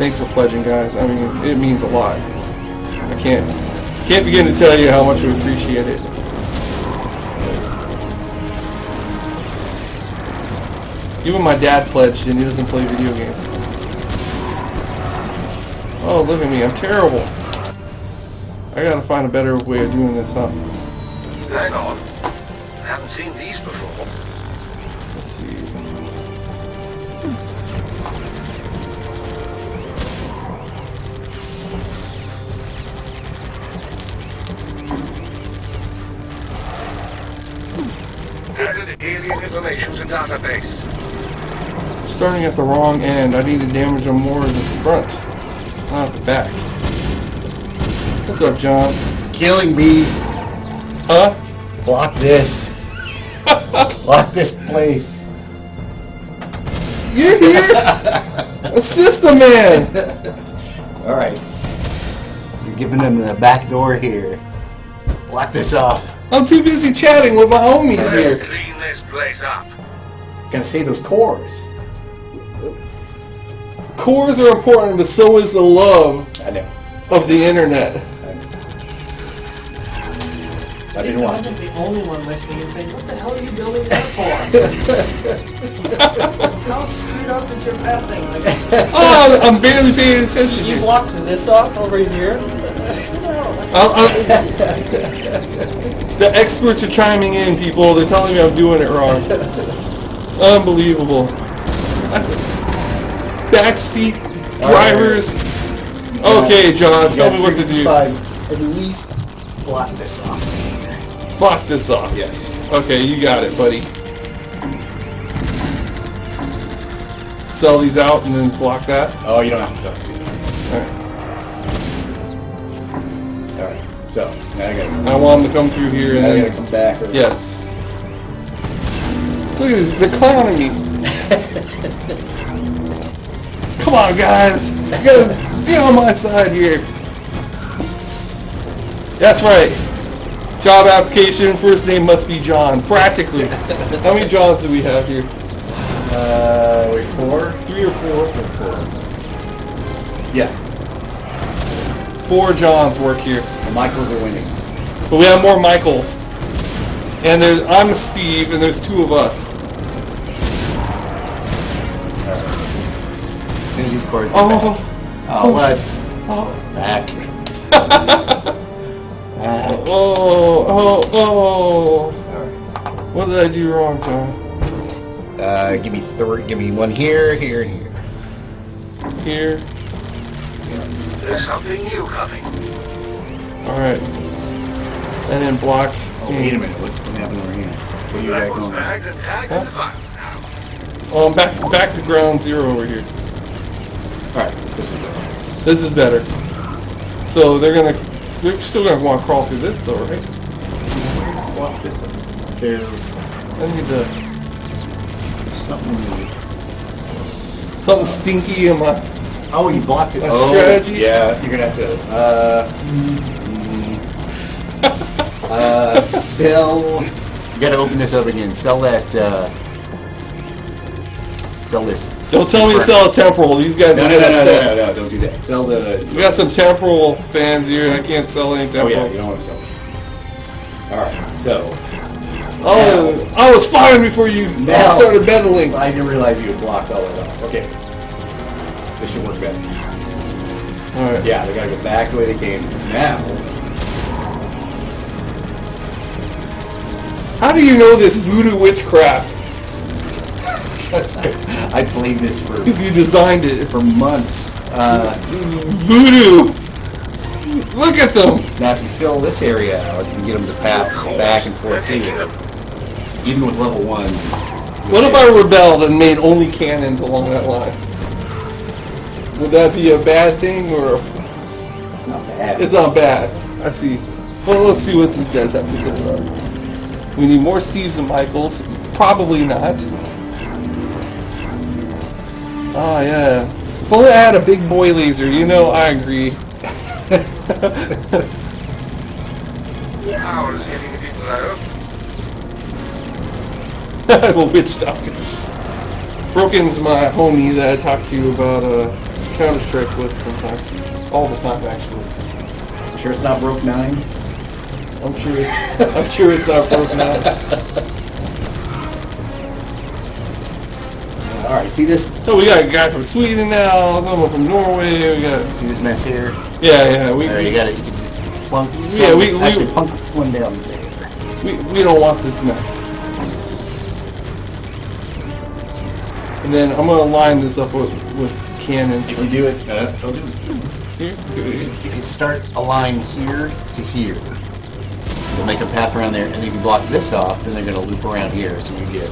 Thanks for pledging, guys. I mean, it means a lot. I can't begin to tell you how much we appreciate it. Even my dad pledged, and he doesn't play video games. Oh, look at me, I'm terrible. I gotta find a better way of doing this, huh? Hang on. I haven't seen these before. Let's see. Added alien information to database. Starting at the wrong end. I need to damage them more at the front, not at the back. What's up, John? Killing me. Huh? Block this. Block this place. You're here? Assist the man! Alright. You're giving them the back door here. Block this off. I'm too busy chatting with my homies Let's here. clean this place up. Gotta save those cores. Cores are important, but so is the love I know. of the internet. I didn't want wasn't the only one listening and saying, what the hell are you building that for? How screwed up is your pathing? Like, Oh, I'm barely paying attention you here. blocked this off over here? The experts are chiming in, people. They're telling me I'm doing it wrong. Unbelievable. Backseat drivers. Okay, John, tell me what to do. At least block this off. Block this off. Yes. Okay, you got it, buddy. Sell these out and then block that. Oh, you don't have to talk to me. Alright. Alright. So, now I gotta I want them to come through here and now I then... gotta come back. Yes. Look at this, they're clowning me. Come on, guys. You gotta be on my side here. That's right. Job application, first name must be John. Practically. How many Johns do we have here? Wait, 4? 3 or 4? 4. Yes. 4 Johns work here. The Michaels are winning. But we have more Michaels. And I'm Steve, and there's 2 of us. As soon as he scores. Oh. Oh, what? Oh. Back. Oh. Alright. What did I do wrong, John? Give me three. Give me one here, here, and here. Here. There's something new coming. Alright. And then block. Oh, wait a minute. What's happening over here? What do you got That was going on? bagged and tagged in the files now. Back to ground zero over here. Alright, this is good. This is better. So they're still gonna want to crawl through this though, right? Block this up. There's I need to something. something stinky in my. Oh, you blocked it. A Oh, strategy? yeah. You're gonna have to. Sell. You gotta open this up again. Sell that. Sell this. Don't tell me to sell a temporal. These guys. No, are no, no, gonna no, sell- no, no, don't do that. Sell the. We got some temporal fans here, and I can't sell any Oh yeah, temporal. you don't want to sell it. All right, so. Oh, I was fine before you Now- started meddling. I didn't realize you had blocked all that off. Okay. This should work better. All right. Yeah, they gotta go back the way they came. Now. How do you know this voodoo witchcraft? I played this for Because you designed it. months. Voodoo. Look at them. Now, if you fill this area out, you can get them to pass back and forth here. Even with level 1. What if I rebelled and made only cannons along that line? Would that be a bad thing, or It's not bad. it's not bad? I see. Well, let's see what these guys have to say about it. We need more Steves and Michaels. Probably not. Oh yeah. If only I had a big boy laser. You know, I agree. Power is getting a bit low. I'm a witch doctor. Broken's my homie that I talk to you about Counter-Strike with sometimes. All the time, actually. Sure it's not broke 9? I'm sure it's not broke now. Alright, see this? So we got a guy from Sweden now, someone from Norway, we got... See this mess here? Yeah, There, you got it. You can just plunk. Yeah, actually plunk one down there. we don't want this mess. And then I'm gonna line this up with cannons. If you do it, don't do it. Here. If you start a line here to here, you'll make a path around there, and if you block this off, then they're going to loop around here, so you get...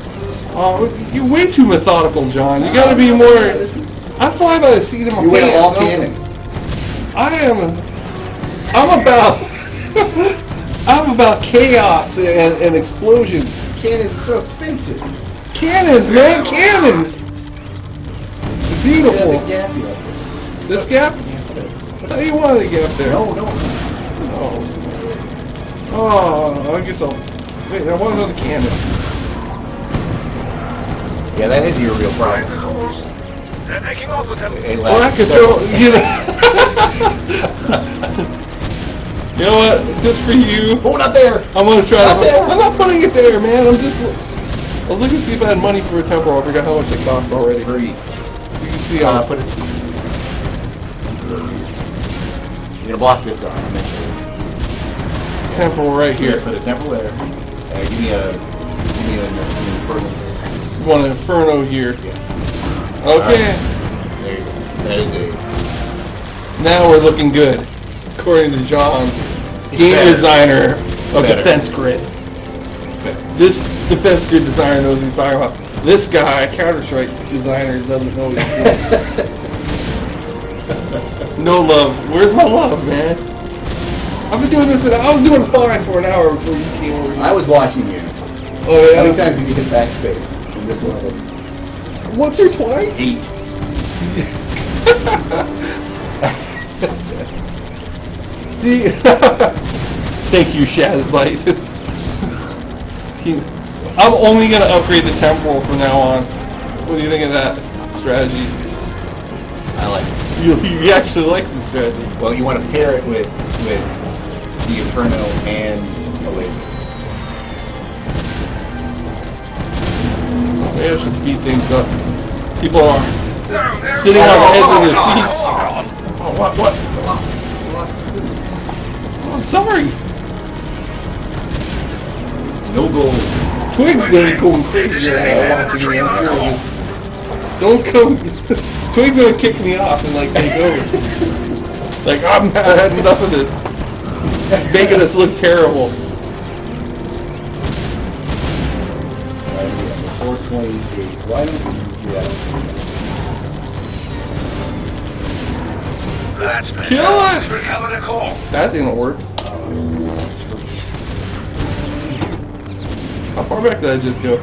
Oh, you're way too methodical, John. You gotta be more... I fly by the seat of my You went pants. all cannon. I'm about... I'm about chaos and explosions. Cannons are so expensive. Cannons, man, cannons! It's beautiful. Yeah, This gap? I thought you wanted a gap there. No. Oh, I guess I'll... Wait, I want another cannon. Yeah, that is your real Find problem. the cores. They're taking off with them. Hey, Well, I last- could throw... You know... You know what? Just for you, Oh, not there! I'm gonna try Not there. I'm not putting it there, man. I was looking to see if I had money for a temporal. I forgot how much it costs already. Free. You can see how... Put it... You're gonna block this off. Make sure. temporal right here. Put a temple there. Give me an inferno. You want an inferno here. Yes. Okay. There you go. That is a... Now we're looking good. According to John, It's game better. designer of Better. Defense Grid. It's better. This Defense Grid designer knows what he's talking about. This guy, Counter-Strike designer, doesn't know what he's doing. No love. Where's my love, man? I've been doing this, I was doing fine for an hour before you came over here. I was watching you. Oh, How many yeah? times did you hit backspace in this level? Once or twice? 8. See? Thank you, Shazbite. I'm only going to upgrade the temporal from now on. What do you think of that strategy? I like it. You actually like the strategy. Well, you want to pair it with the Inferno and a laser. Maybe I should speed things up. People are No, no, sitting on the edge of their no, seats. no. Oh, what? Oh, sorry. No gold. Twig's gonna be going crazy right now watching me. I'm serious. Don't come. Twig's gonna kick me off and like take over. Like I had enough of this. It's making us look terrible. 428. Why don't you do that? That's better. Kill it! We've recovered a core. That didn't work. How far back did I just go?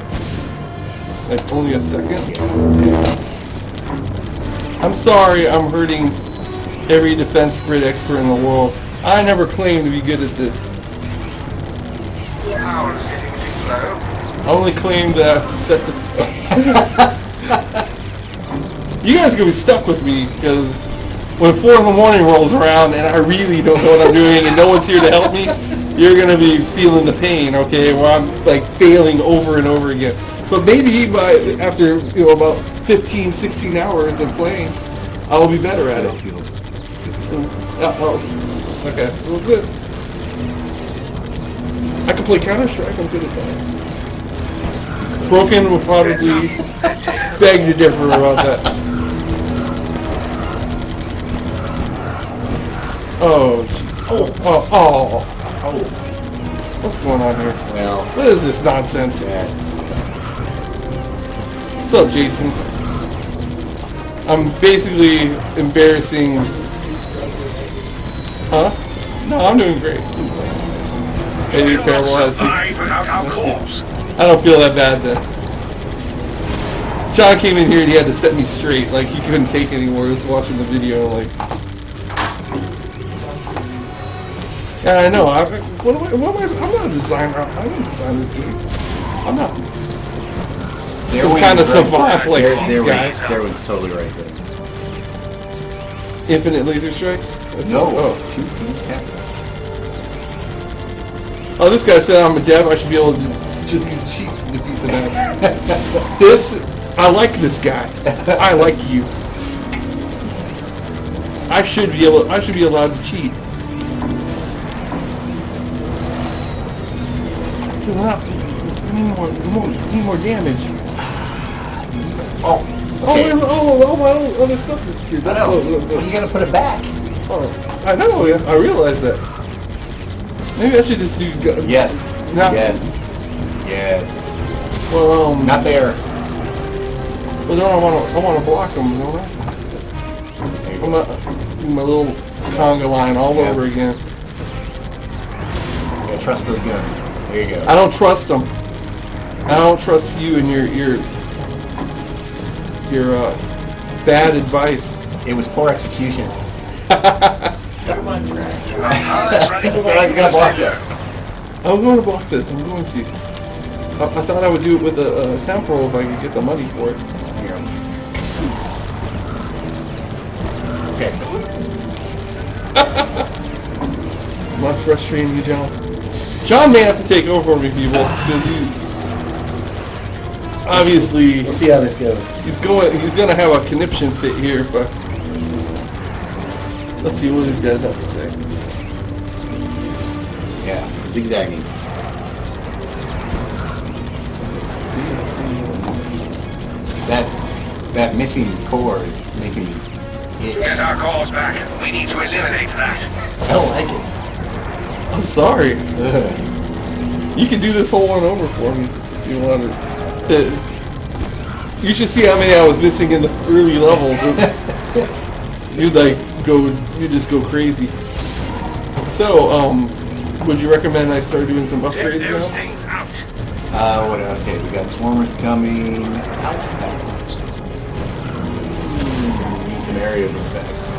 Like only a second? I'm sorry I'm hurting every defense grid expert in the world. I never claimed to be good at this. Power's getting too low. I only claimed that I set the You guys are going to be stuck with me because when 4 in the morning rolls around and I really don't know what I'm doing and no one's here to help me, you're going to be feeling the pain, okay, where I'm like failing over and over again. But maybe after about 15, 16 hours of playing, I'll be better at it. Okay, well good. I can play Counter-Strike, I'm good at that. Broken will probably beg to differ about that. Oh. What's going on here? Well, What is this nonsense? What's up, Jason? I'm basically embarrassing. Huh? No, I'm doing great. Hey, you're terrible. Without our corpse. I don't feel that bad then. John came in here and he had to set me straight. Like he couldn't take anymore. He was watching the video like. Yeah, I know. I'm not a designer. I didn't design this game. I'm not. Some kind of savant like these guys. There was totally right there. Infinite laser strikes? No. Oh. 2 feet after. Oh, this guy said I'm a dev. I should be able to just use cheats to defeat the dev. I like this guy. I like you. I should be allowed to cheat. So need more damage. Oh. Okay. All my other stuff disappeared. I know. You gotta put it back. Oh, I know. Yeah, I realize that. Maybe I should just do. Yes. No. Yes. Yes. Well, Not there. Well, don't I want to block them, don't I? I'm not do my little conga line all over again. You gotta trust those guns. There you go. I don't trust them. I don't trust you and your bad advice. It was poor execution. You're gonna block it. I'm going to block this. I'm going to. I thought I would do it with a temporal if I could get the money for it. Here. Okay. Am I frustrating you, John? John may have to take over for me, people, because he obviously We'll see how this goes. he's going to have a conniption fit here, but let's see what these guys have to say. Yeah, zigzagging. That missing core is making me itch. Get our cores back. We need to eliminate that. I don't like it. I'm sorry. Ugh. You can do this whole one over for me if you wanted. You should see how many I was missing in the early levels. You just go crazy. So, would you recommend I start doing some Take upgrades those now? things out. Okay, we got swarmers coming. Need some area of effects.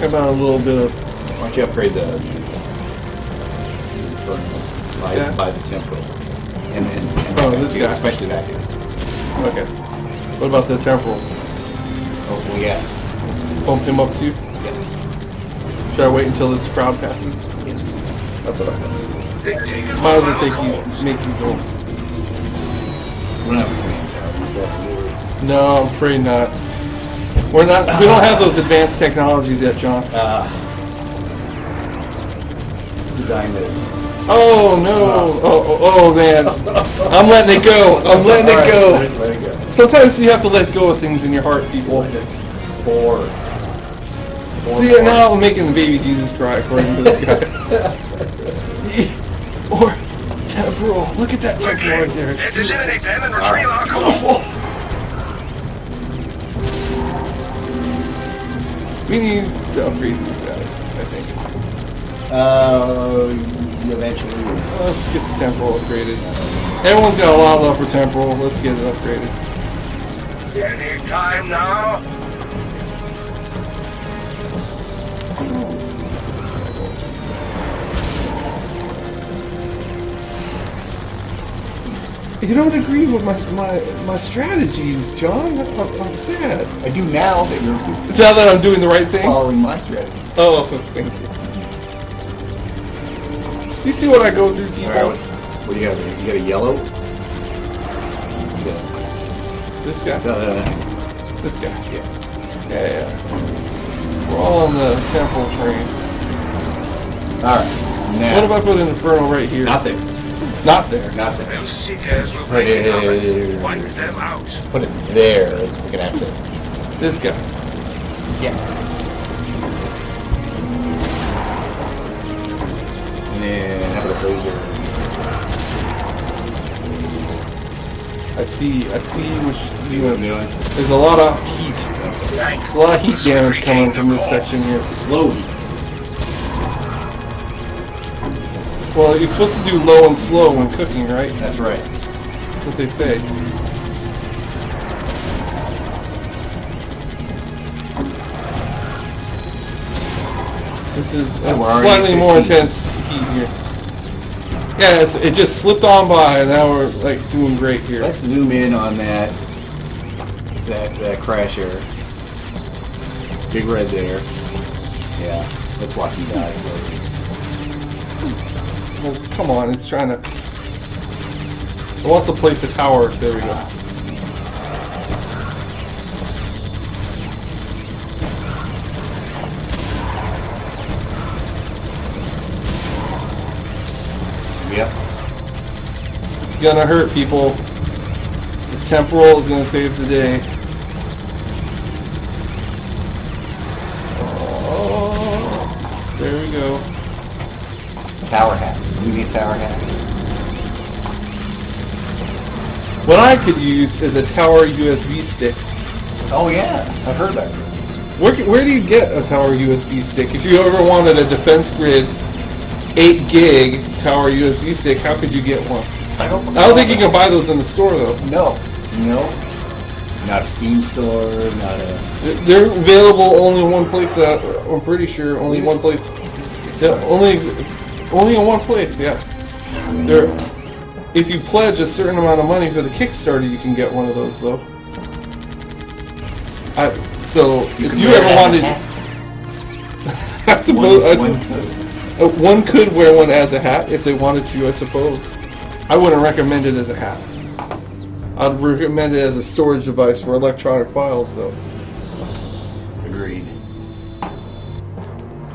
How about a little bit of... Why don't you upgrade the Yeah. by the temporal. And this guy. Especially that guy. Okay. What about the temporal? Oh, well, yeah. Bump him up too? Yes. Should I wait until this crowd passes? Yes. That's what I thought. Might as well make these old. We don't have a command tower. Just let me. No, I'm afraid not. We don't have those advanced technologies yet, John. design this. Oh no! Oh man! I'm letting it go. I'm letting it go. Let it go. Sometimes you have to let go of things in your heart, people. Four. See, now I'm making the baby Jesus cry, according to this guy. Or temporal. Look at that temporal right there. Let's eliminate them and retrieve our cores. We need to upgrade these guys, I think. Eventually. Let's get the temporal upgraded. Everyone's got a lot of love for temporal. Let's get it upgraded. Any time now? You don't agree with my strategies, John. I'm sad. I do now that you're Now that I'm doing the right thing? following my strategy. Oh, thank you. You see what I go through, people? Alright, what do you got there? You got a yellow? This guy? This guy. Yeah. Yeah. We're all on the temple train. Alright, now. What if I put an Inferno right here? Not there. Not there. Not there. Those seekers will break the covers. Wipe them out. Put it there. We're gonna have to. This guy. Yeah. And then how about a laser? I see what you're doing. doing? There's a lot of heat. There's a lot of heat damage coming from this section here. Slowly. Well, you're supposed to do low and slow when cooking, right? That's right. That's what they say. This is a we're already slightly at more 15. intense heat here. Yeah, it just slipped on by, and now we're like doing great here. Let's zoom in on that crasher. Big red there. Yeah. Let's watch him die slowly. Well, come on, it's trying to... It wants to place a tower. There we go. Yep. It's gonna hurt, people. The temporal is gonna save the day. Oh, there we go. Tower hat. You need tower hat. What I could use is a tower USB stick. Oh yeah, I've heard about this. Where do you get a tower USB stick? If you ever wanted a Defense Grid 8 gig tower USB stick, how could you get one? I don't think you can buy those in the store though. No. Not a Steam store, not a... They're available only in one place. I'm pretty sure only in one place. Yeah, only in one place. Yeah. If you pledge a certain amount of money for the Kickstarter, you can get one of those though. So if you ever wanted, I suppose one could wear one as a hat if they wanted to. I suppose. I wouldn't recommend it as a hat. I'd recommend it as a storage device for electronic files, though. Agreed.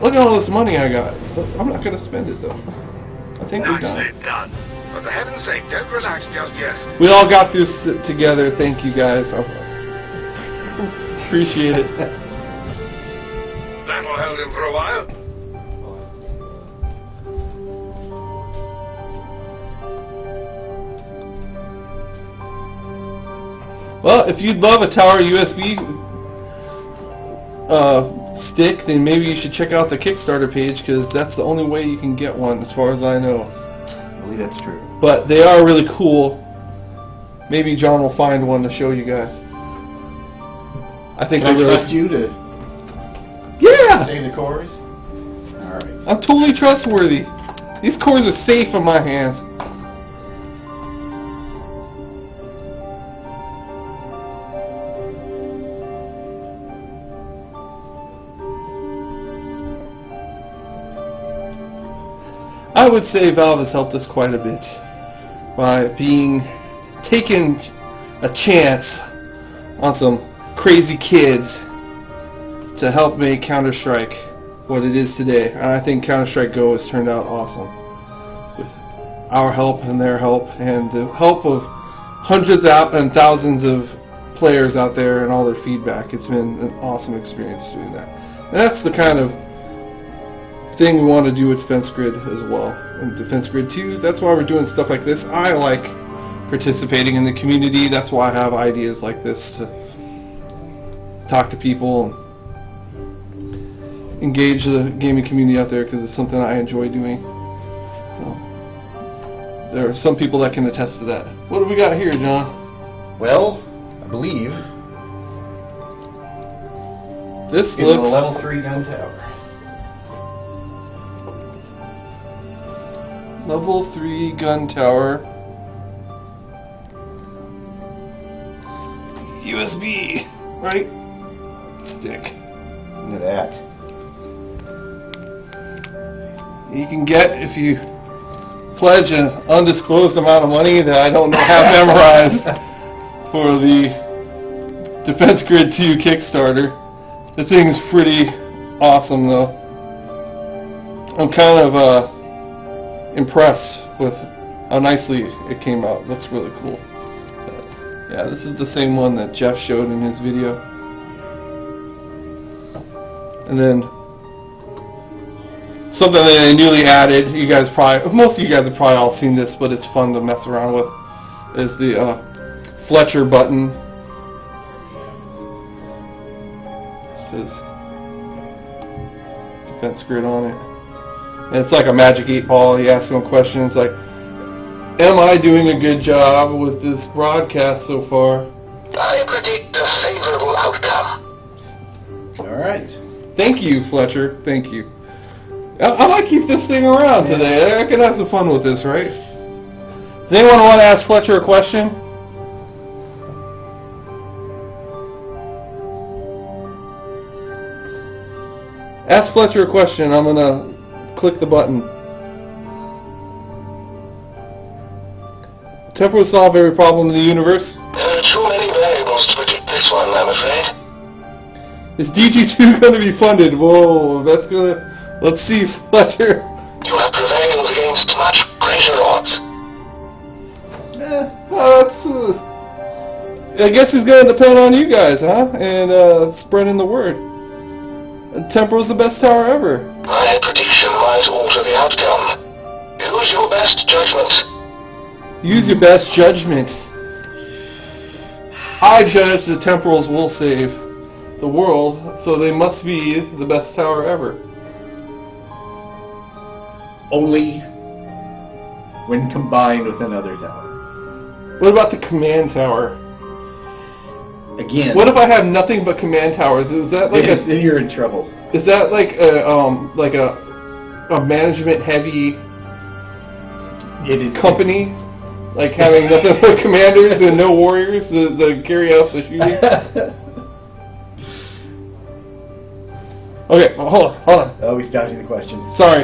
Look at all this money I got. I'm not going to spend it, though. I think we're done. Nicely done. But for heaven's sake, don't relax just yet. We all got through together. Thank you, guys. Appreciate it. That'll hold him for a while. Well, if you'd love a tower USB stick, then maybe you should check out the Kickstarter page, because that's the only way you can get one, as far as I know. I believe that's true. But they are really cool. Maybe John will find one to show you guys. I think Can I they really... trust you to Yeah! save the cores? Alright. I'm totally trustworthy. These cores are safe in my hands. I would say Valve has helped us quite a bit by taking a chance on some crazy kids to help make Counter-Strike what it is today. And I think Counter-Strike Go has turned out awesome. With our help and their help and the help of hundreds and thousands of players out there and all their feedback. It's been an awesome experience doing that. And that's the kind of thing we want to do with Defense Grid as well. And Defense Grid 2, that's why we're doing stuff like this. I like participating in the community. That's why I have ideas like this to talk to people and engage the gaming community out there, because it's something I enjoy doing. There are some people that can attest to that. What do we got here, John? Well, I believe This it's a looks level 3 gun tower. level 3 gun tower. USB, right? Stick. Look at that. You can get, if you pledge an undisclosed amount of money that I don't have memorized, for the Defense Grid 2 Kickstarter. The thing's pretty awesome, though. I'm kind of impressed with how nicely it came out. It looks really cool. Yeah, this is the same one that Jeff showed in his video. And then something that they newly added, you guys probably, most of you guys have probably all seen this, but it's fun to mess around with, is the Fletcher button. It says Defense Grid on it. And it's like a magic 8-ball. You ask them a question, it's like, am I doing a good job with this broadcast so far? I predict a favorable outcome. Alright. Thank you, Fletcher. Thank you. I might keep this thing around today. I could have some fun with this, right? Does anyone want to ask Fletcher a question? Ask Fletcher a question. I'm going to click the button. Temper will solve every problem in the universe. There are too many variables to predict this one, I'm afraid. Is DG2 going to be funded? Whoa, that's going to... Let's see, Fletcher. You have prevailed against much greater odds. I guess it's going to depend on you guys, huh? And spreading the word. Temporal's the best tower ever. My prediction might alter the outcome. Use your best judgment. Use your best judgment. I judge the Temporals will save the world, so they must be the best tower ever. Only when combined with another tower. What about the command tower? Again. What if I have nothing but command towers? Is that like then you're in trouble. Is that like a management heavy company? Like having nothing but commanders and no warriors to carry out the shooting? Okay, hold on. Oh, he's dodging the question. Sorry.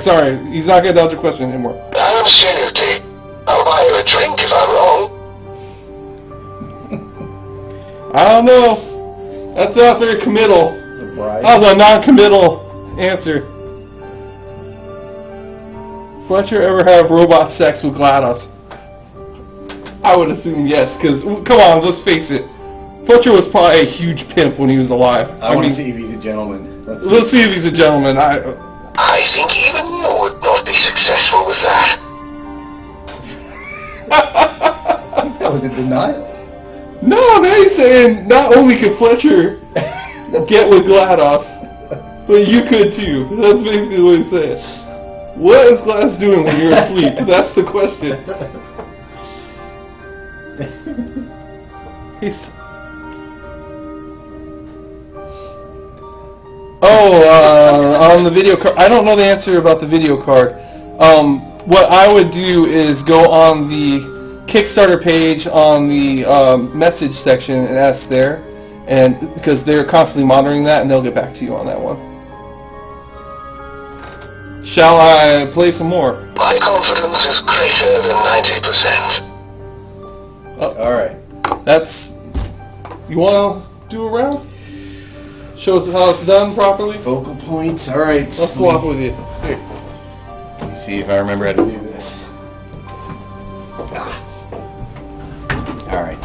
He's not going to dodge the question anymore. Absolutely. I'll buy you a drink if I'm wrong. I don't know. That's not very committal. That was a non-committal answer. Fletcher ever have robot sex with GLaDOS? I would assume yes, because, come on, let's face it. Fletcher was probably a huge pimp when he was alive. I want to see if he's a gentleman. Let's see if he's a gentleman. I think even you would not be successful with that. That was a denial. No, now he's saying not only could Fletcher get with GLaDOS, but you could too. That's basically what he's saying. What is GLaDOS doing when you're asleep? That's the question. On the video card. I don't know the answer about the video card. What I would do is go on the Kickstarter page on the message section and ask there, and because they're constantly monitoring that, and they'll get back to you on that one. Shall I play some more? My confidence is greater than 90%. All right. That's. You want to do a round? shows how it's done properly. Focal points. All right. I'll swap with you. Here. Let me see if I remember how to do this. All right.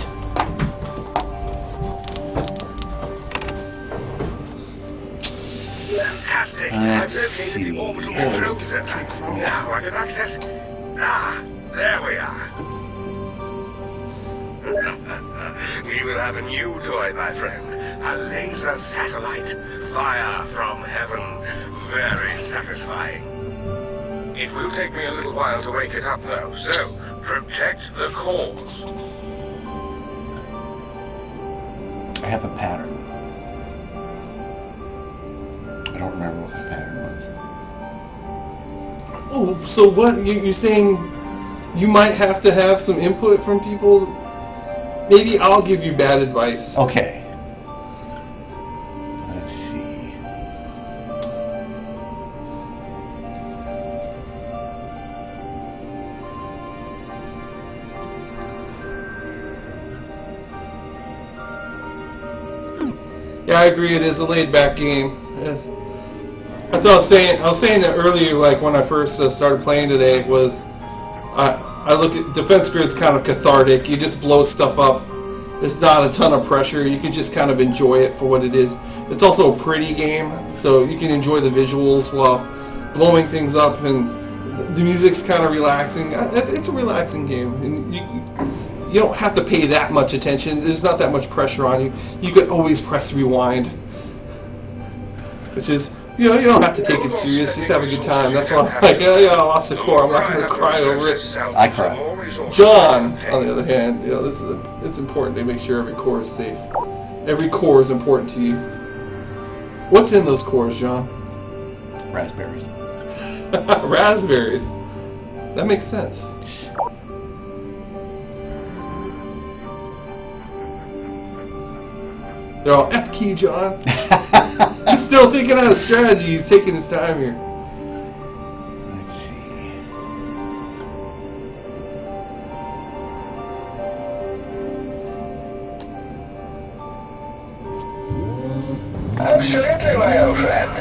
Fantastic. I've located the orbital control center. Now I can access... there we are. We will have a new toy, my friend. A laser satellite. Fire from heaven. Very satisfying. It will take me a little while to wake it up, though. So, protect the cause. I have a pattern. I don't remember what the pattern was. Oh, so what? You're saying you might have to have some input from people? Maybe I'll give you bad advice. Okay. Let's see. Yeah, I agree. It is a laid-back game. That's what I was saying. I was saying that earlier, like when I first started playing today, was I look at Defense Grid's kind of cathartic. You just blow stuff up. There's not a ton of pressure. You can just kind of enjoy it for what it is. It's also a pretty game, so you can enjoy the visuals while blowing things up, and the music's kind of relaxing. It's a relaxing game, and you don't have to pay that much attention. There's not that much pressure on you. You could always press rewind, which is, you don't have to take it serious. Just have a good time. That's why I'm like, I lost the core. I'm not going to cry over it. I cry. John, on the other hand, it's important to make sure every core is safe. Every core is important to you. What's in those cores, John? Raspberries. Raspberries. That makes sense. They're all F key, John. He's still thinking out a strategy. He's taking his time here. Let's see. Absolutely, my old friend.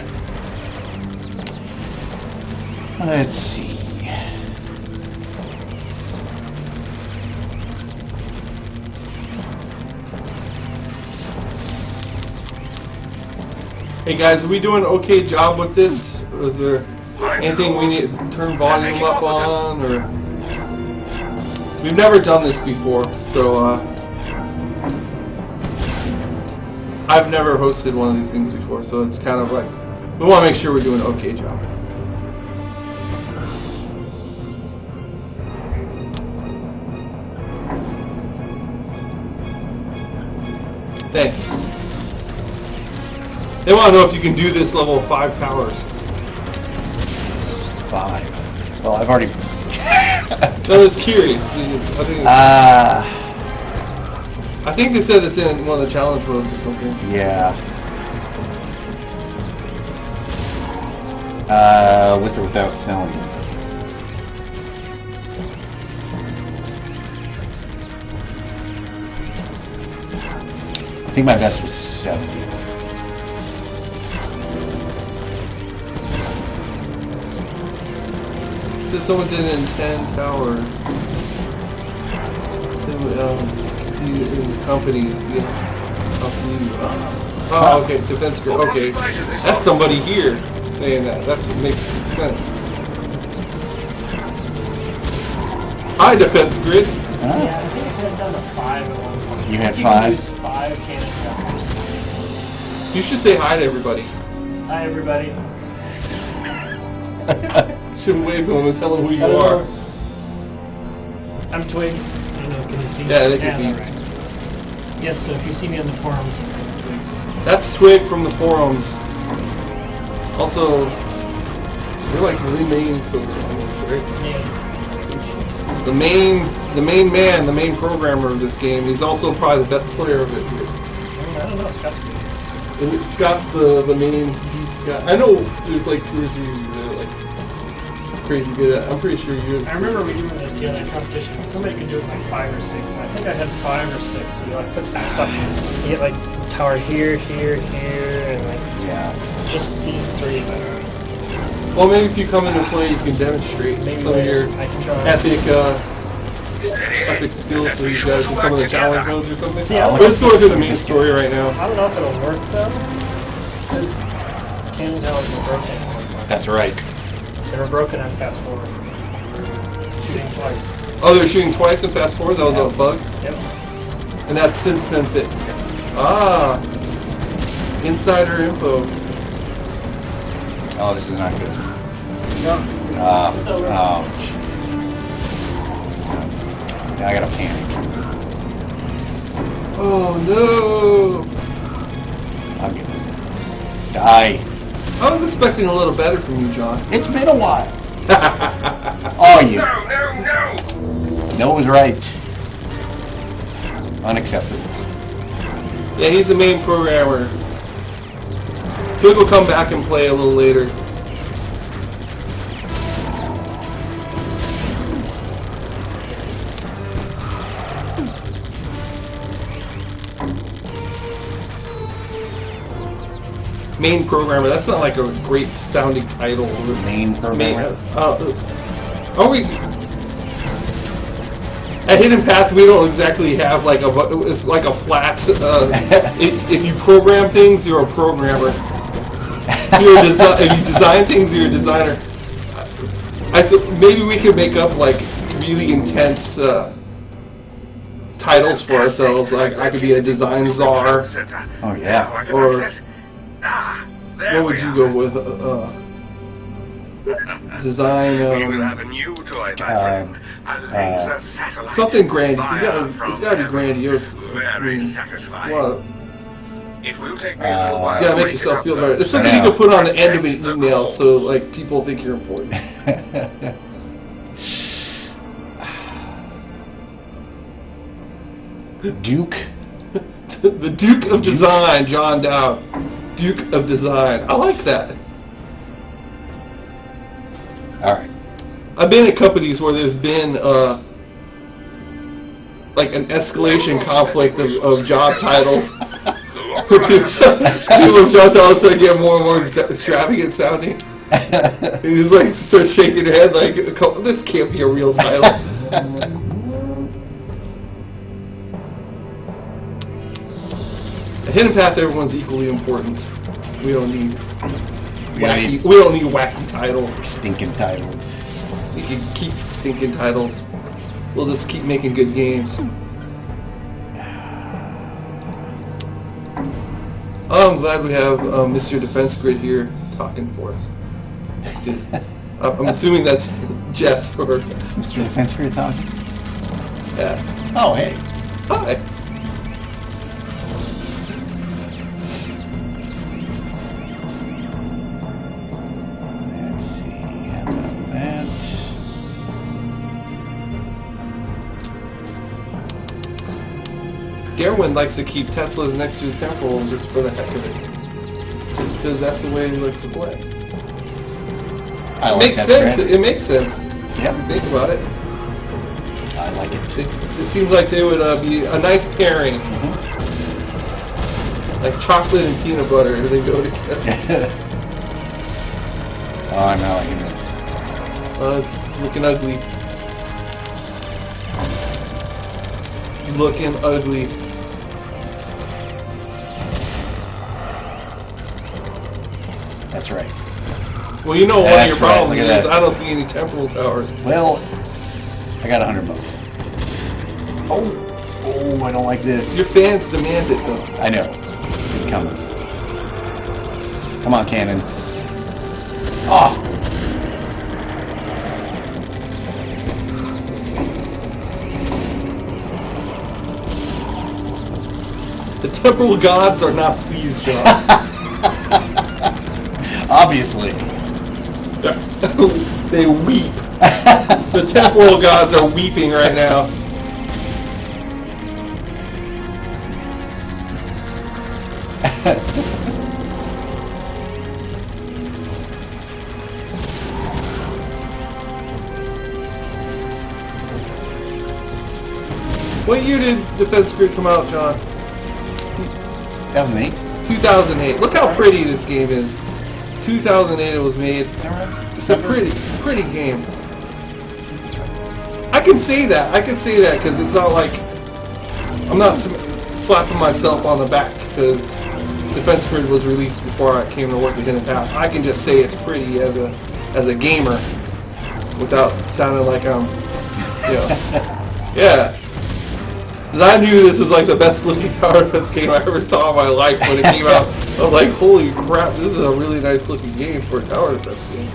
Let's see. Hey guys, are we doing an okay job with this? Or is there anything we need to turn volume up on? Or we've never done this before, so I've never hosted one of these things before, so it's kind of like we want to make sure we're doing an okay job. Thanks. They want to know if you can do this level 5 powers. 5. Well, I've already... I was curious. I think they said it's in one of the challenge modes or something. Yeah. With or without selling. I think my best was 70. So someone did it in 10 towers. In companies, oh, okay, Defense Grid, okay. That's somebody here saying that. That makes sense. Hi, Defense Grid. Yeah, I think I had done a 5 at one point. You had can 5? use 5 cannon shots. You should say hi to everybody. Hi, everybody. Should wave to them and tell them who you Hello. are. I'm Twig. I don't know, can you see me? Yeah, they can see you. all right. Yes, so if you see me on the forums, I'm Twig. That's Twig from the forums. Also, you're like the main programmer, right? Yeah. The main man, the main programmer of this game. He's also probably the best player of it. I don't know, Scott's good. And Scott's the main. I know there's like 2 or 3 that are like crazy good at. I'm pretty sure you're. I remember we doing this the other competition. Somebody could do it like 5 or 6. And I think I had 5 or 6. So you like put some stuff. You get like tower here, here, here, and like Yeah. Just these three that are... Well, maybe if you come into play, you can demonstrate Maybe some of your I can try. epic skills so you guys in some of the challenge modes or something. See, I We're just going through the main story right now. I don't know if it'll work though, because cannon towers were broken. That's right. They were broken on fast forward. Shooting twice. Oh, they're shooting twice in fast forward? That was a bug? Yep. And that's since been fixed. Ah, insider info. Oh, this is not good. No. It's over. Ouch. Now I gotta panic. Oh no! I'm gonna die. I was expecting a little better from you, John. It's been a while. Oh, you. No! No was right. Unacceptable. Yeah, he's the main programmer. Twig will come back and play a little later. Main programmer, that's not like a great sounding title. Main programmer. Are we... At Hidden Path, we don't exactly have like it's like a flat, if you program things, you're a programmer. If you design things, you're a designer. Maybe we could make up like really intense titles for ourselves. Like I could be a design czar. Oh, yeah. Or what would you go with? Design. We will have a new toy, my friend. A laser satellite. Something grand. It's gotta be grandiose. Very satisfying. Well, It will take me a little while. you gotta to make wake yourself up, feel though. better. It's something you can put on the end of an email, so like people think you're important. The Duke. The Duke of Design, John Dowd. Duke of Design. I like that. Alright. I've been at companies where there's been like an escalation conflict of job titles. People's job titles start getting more and more extravagant sounding. And you just like start shaking your head like, this can't be a real title. At Hidden Path, everyone's equally important. We don't need wacky titles. Stinking titles. We can keep stinking titles. We'll just keep making good games. Oh, I'm glad we have Mr. Defense Grid here talking for us. That's good. I'm assuming that's Jeff or Mr. Defense Grid talking? yeah. Oh, hey. Hi. Let's see. How about that? Gerwin likes to keep Teslas next to the temple just for the heck of it. Just because that's the way he likes to play. I It like makes that sense. trend. It makes sense. Yep. Think about it. I like it. It seems like they would be a nice pairing. Mhm. Like chocolate and peanut butter, they go together. Oh, I'm not liking this. It's looking ugly. Looking ugly. That's right. Well, you know one of That's your right, problems look at is that. I don't see any temporal towers. Well, I got 100 bucks. Oh, I don't like this. Your fans demand it, though. I know. It's coming. Come on, cannon. Oh! The temporal gods are not pleased, John. Obviously. They weep. The temporal gods are weeping right now. What year did Defense Grid come out, John? 2008? 2008. Look how pretty this game is. 2008 it was made. It's a pretty game. I can say that. I can say that because it's not like I'm not slapping myself on the back because Defense Grid was released before I came to work at Hidden Path. I can just say it's pretty as a gamer without sounding like I'm, you know, yeah. Because I knew this was like the best looking tower defense game I ever saw in my life when it came out. I'm like, holy crap, this is a really nice looking game for a tower defense game.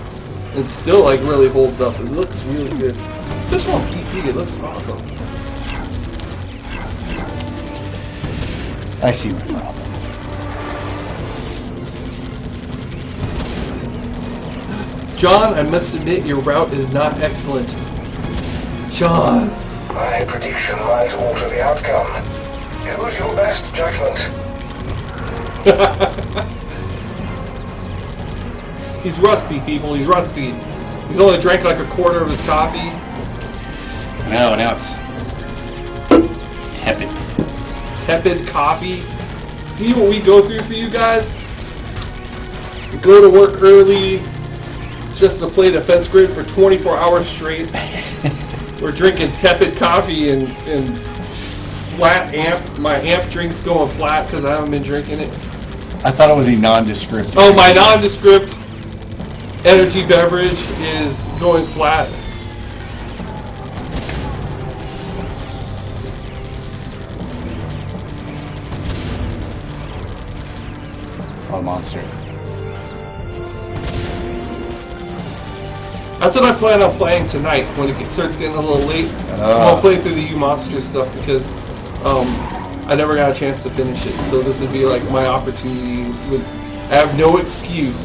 It still like really holds up. It looks really good. This on PC, it looks awesome. I see my problem. John, I must admit your route is not excellent. John. My prediction might alter the outcome. Use your best judgment. He's rusty, people. He's rusty. He's only drank like a quarter of his coffee. No, now it's tepid. Tepid coffee. See what we go through for you guys? We go to work early just to play Defense Grid for 24 hours straight. We're drinking tepid coffee and flat amp. My amp drink's going flat because I haven't been drinking it. I thought it was a nondescript. Oh, my nondescript energy beverage is going flat. Oh, monster. That's what I plan on playing tonight when it starts getting a little late. I'll play through the U-Monster stuff because I never got a chance to finish it. So this would be like my opportunity. I have no excuse.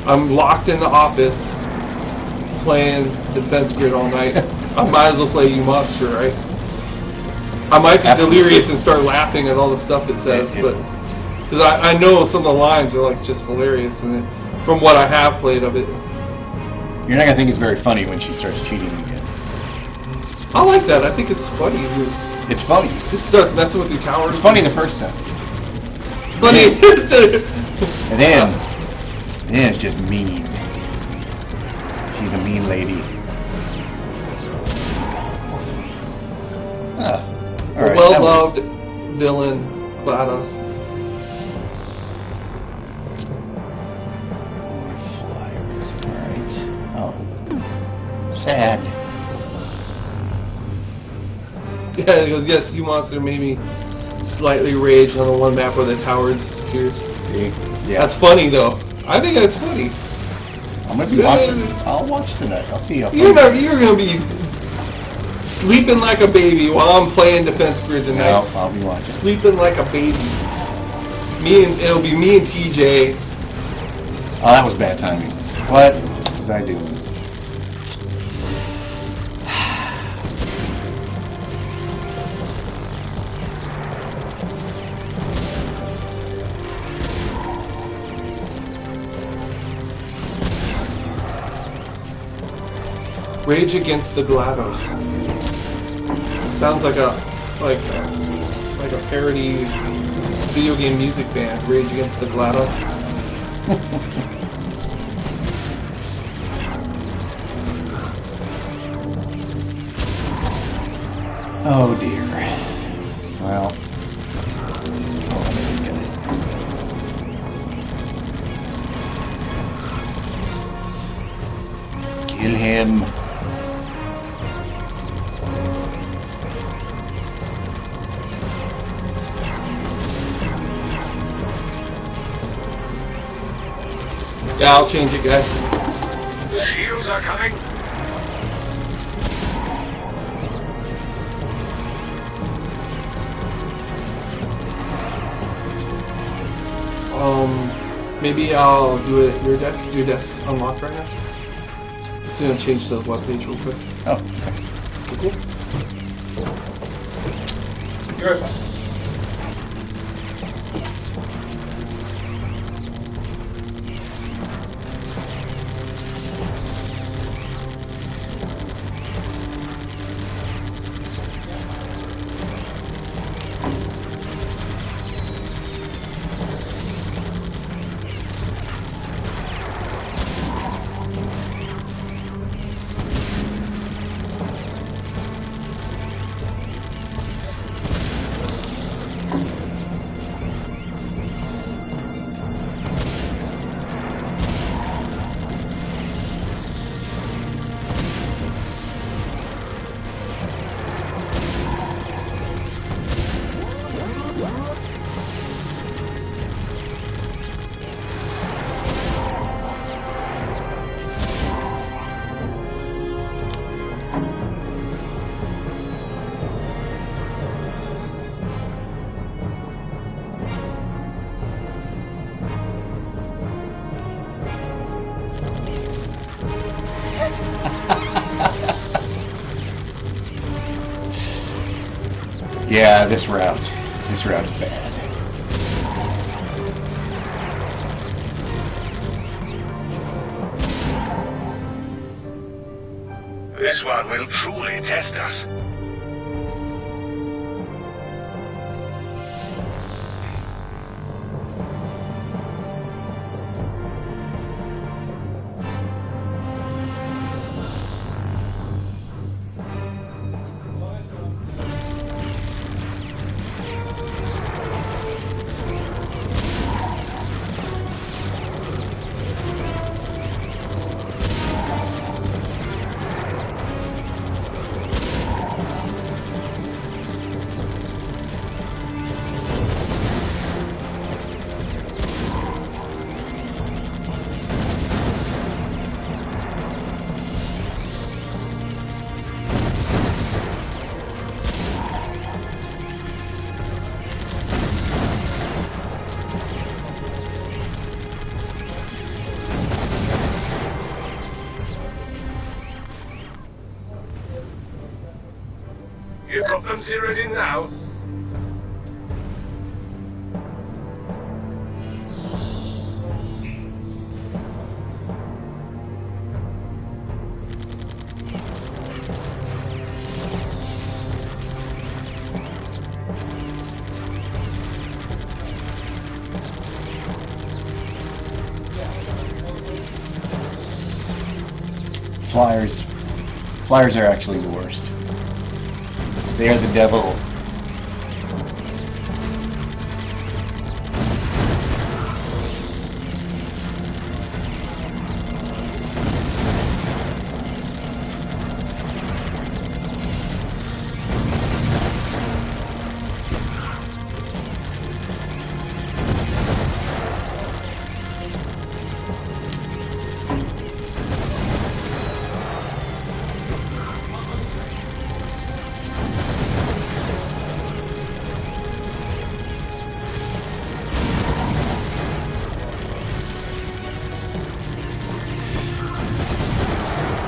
I'm locked in the office playing Defense Grid all night. I might as well play U-Monster, right? I might be delirious and start laughing at all the stuff it says, but because I know some of the lines are like just hilarious, and from what I have played of it. You're not going to think it's very funny when she starts cheating again. I like that. I think it's funny. It's funny. Just starts messing with your towers. It's funny the first time. Funny. And then it's just mean. She's a mean lady. All right. Well-loved villain, GLaDOS. Flyers. All right. Oh. Sad. Yeah, he goes, yes, U-Monster made me slightly rage on the one map where the tower disappears. Yeah. That's funny, though. I think that's funny. I'm going to be watching. I'll watch tonight. I'll see how funny. You're going to be sleeping like a baby while I'm playing Defense Grid tonight. No, I'll be watching. Sleeping like a baby. It'll be me and TJ. Oh, that was bad timing. What was I doing? Rage Against the GLaDOS. Sounds like a parody video game music band. Rage Against the GLaDOS. Oh dear. Well. Oh, let me just get it. Kill him. Yeah, I'll change it, guys. Shields are coming. Maybe I'll do it at your desk. Is your desk unlocked right now? Just gonna change the web page real quick. Oh, okay. Cool. You're right back. Yeah, this route is bad. This one will truly test us. You've got them zeroed in now? Flyers are actually the worst. They are the devil.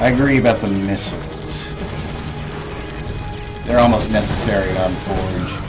I agree about the missiles. They're almost necessary on Forge.